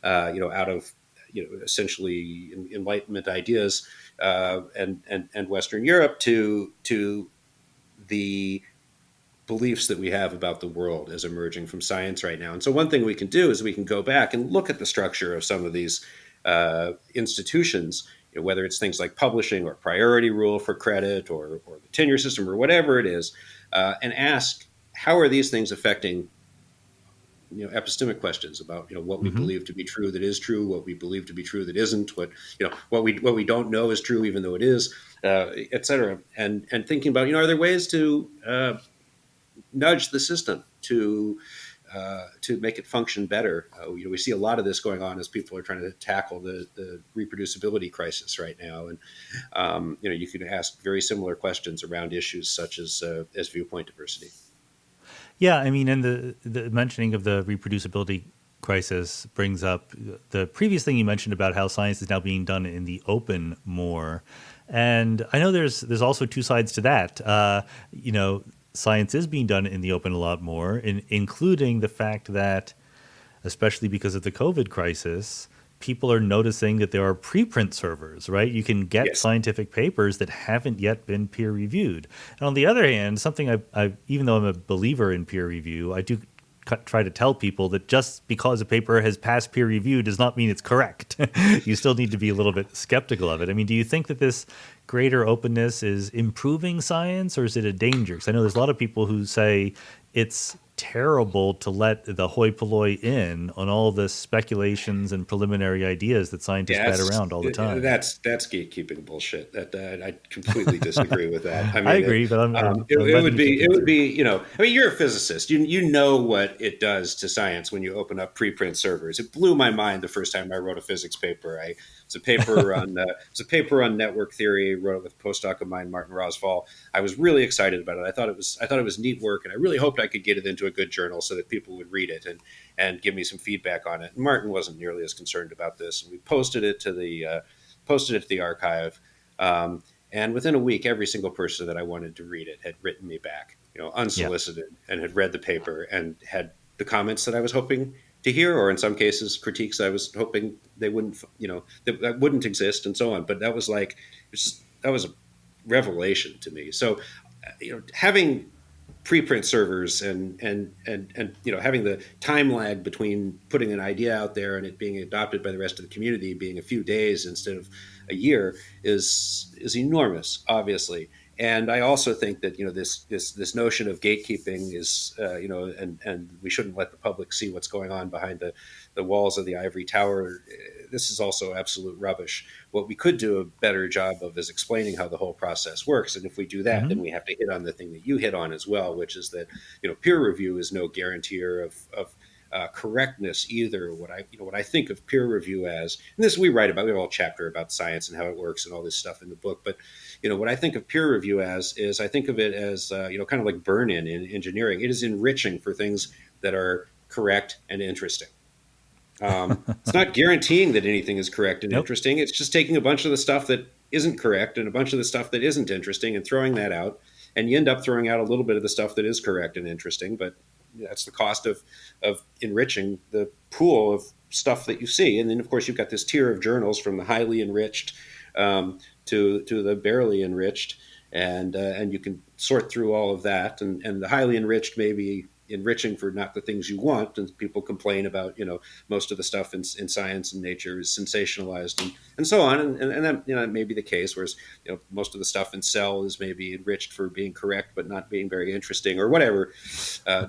out of essentially Enlightenment ideas, and Western Europe, to the beliefs that we have about the world as emerging from science right now. And so one thing we can do is we can go back and look at the structure of some of these institutions, whether it's things like publishing or priority rule for credit, or the tenure system, or whatever it is, and ask, how are these things affecting epistemic questions about what we Hmm. believe to be true that is true, what we believe to be true that isn't, what we don't know is true even though it is, et cetera. And thinking about, are there ways to nudge the system to make it function better. We see a lot of this going on as people are trying to tackle the reproducibility crisis right now, and you can ask very similar questions around issues such as viewpoint diversity. Yeah, I mean, and the mentioning of the reproducibility crisis brings up the previous thing you mentioned about how science is now being done in the open more, and I know there's also two sides to that. Science is being done in the open a lot more, including the fact that, especially because of the COVID crisis, people are noticing that there are preprint servers, right? You can get Yes. scientific papers that haven't yet been peer reviewed. And on the other hand, something even though I'm a believer in peer review, I do try to tell people that just because a paper has passed peer review does not mean it's correct. You still need to be a little bit skeptical of it. I mean, do you think that this greater openness is improving science, or is it a danger? Because I know there's a lot of people who say it's terrible to let the hoi polloi in on all the speculations and preliminary ideas that scientists Yeah, bat around all the time. that's gatekeeping bullshit. That I completely disagree with that. I I mean, agree, but I'm it letting would you take be it through. I mean, you're a physicist. You know what it does to science when you open up preprint servers. It blew my mind the first time I wrote a physics paper. It's a paper on network theory. Wrote it with a postdoc of mine, Martin Rosval. I was really excited about it. I thought it was neat work, and I really hoped I could get it into a good journal so that people would read it and give me some feedback on it. And Martin wasn't nearly as concerned about this, and we posted it to the archive. And within a week, every single person that I wanted to read it had written me back, Yeah. unsolicited, and had read the paper and had the comments that I was hoping to hear, or in some cases critiques I was hoping they wouldn't, that wouldn't exist, and so on. But that was like, that was a revelation to me. So, having preprint servers and having the time lag between putting an idea out there and it being adopted by the rest of the community being a few days instead of a year is enormous, obviously. And I also think that this notion of gatekeeping is and we shouldn't let the public see what's going on behind the walls of the ivory tower. This is also absolute rubbish. What we could do a better job of is explaining how the whole process works. And if we do that, then we have to hit on the thing that you hit on as well, which is that peer review is no guarantor of correctness either. What I think of peer review as, and this we write about, we have a whole chapter about science and how it works and all this stuff in the book. But what I think of peer review as is I think of it as kind of like burn-in in engineering. It is enriching for things that are correct and interesting. It's not guaranteeing that anything is correct and Nope. interesting. It's just taking a bunch of the stuff that isn't correct and a bunch of the stuff that isn't interesting and throwing that out. And you end up throwing out a little bit of the stuff that is correct and interesting, but that's the cost of enriching the pool of stuff that you see. And then, of course, you've got this tier of journals from the highly enriched to the barely enriched, and you can sort through all of that. And the highly enriched may be enriching for not the things you want, and people complain about most of the stuff in science and nature is sensationalized and so on, and that may be the case, whereas most of the stuff in Cell is maybe enriched for being correct but not being very interesting or whatever,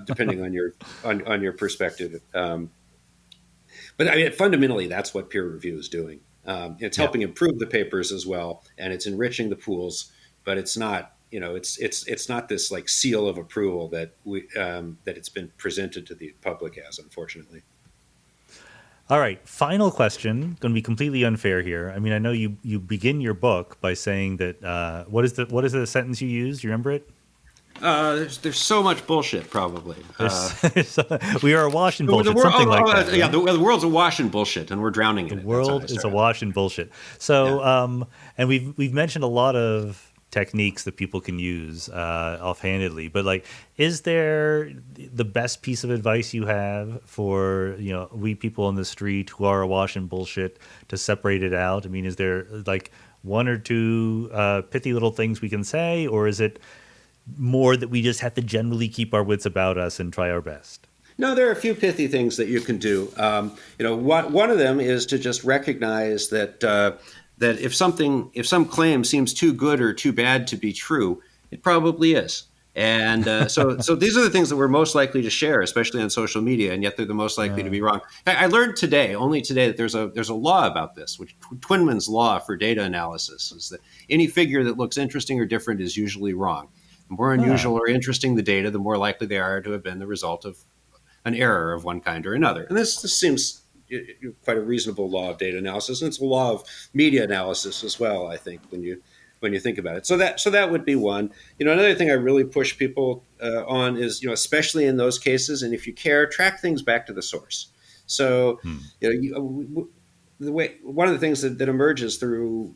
depending on your perspective. But I mean, fundamentally, that's what peer review is doing. It's helping improve the papers as well, and it's enriching the pools, but it's not it's not this like seal of approval that it's been presented to the public as, unfortunately. All right, final question. Going to be completely unfair here. I mean, I know you begin your book by saying that what is the sentence you use? You remember it? There's so much bullshit, probably. We are awash in bullshit, something like that. Right? Yeah, the world's awash in bullshit, and we're drowning in it. The world is awash in bullshit. So, and we've mentioned a lot of techniques that people can use offhandedly, but like, is there the best piece of advice you have for we people on the street who are awash in bullshit to separate it out? I mean, is there like one or two pithy little things we can say, or is it more that we just have to generally keep our wits about us and try our best? No, there are a few pithy things that you can do. One of them is to just recognize that if some claim seems too good or too bad to be true, it probably is. And so these are the things that we're most likely to share, especially on social media, and yet they're the most likely to be wrong. I learned only today, that there's a law about this, which Twinman's law for data analysis is that any figure that looks interesting or different is usually wrong. The more unusual or interesting the data, the more likely they are to have been the result of an error of one kind or another. And this seems quite a reasonable law of data analysis, and it's a law of media analysis as well, I think, when you think about it. So that would be one. Another thing I really push people on is, especially in those cases, and if you care, track things back to the source. So, one of the things that emerges through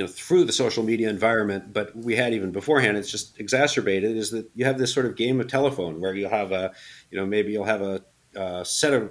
through the social media environment, but we had even beforehand, it's just exacerbated, is that you have this sort of game of telephone where you'll have maybe you'll have a set of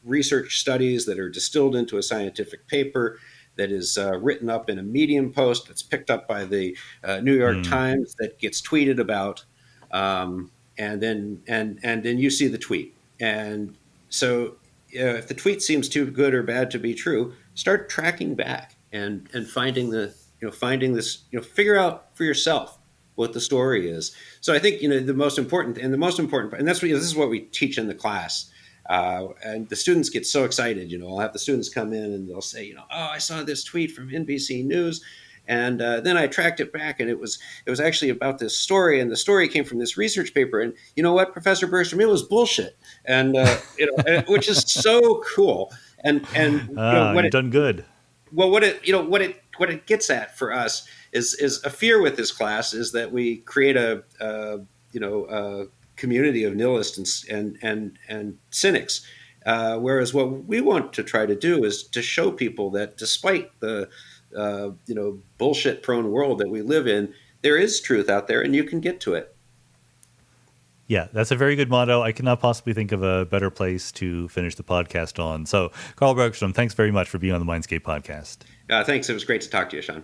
research studies that are distilled into a scientific paper that is written up in a Medium post that's picked up by the New York Times, that gets tweeted about, and then you see the tweet. And so if the tweet seems too good or bad to be true, start tracking back and finding this, figure out for yourself what the story is. So I think the most important, and that's what this is what we teach in the class. And the students get so excited. I'll have the students come in and they'll say, oh, I saw this tweet from NBC News, and then I tracked it back, and it was actually about this story, and the story came from this research paper. And you know what, Professor Bergstrom, it was bullshit, and which is so cool. And you've done good. Well, what it gets at for us is a fear with this class is that we create a community of nihilists and cynics, whereas what we want to try to do is to show people that despite the bullshit prone world that we live in, there is truth out there, and you can get to it. Yeah, that's a very good motto. I cannot possibly think of a better place to finish the podcast on. So, Carl Bergstrom, thanks very much for being on the Mindscape podcast. Thanks. It was great to talk to you, Sean.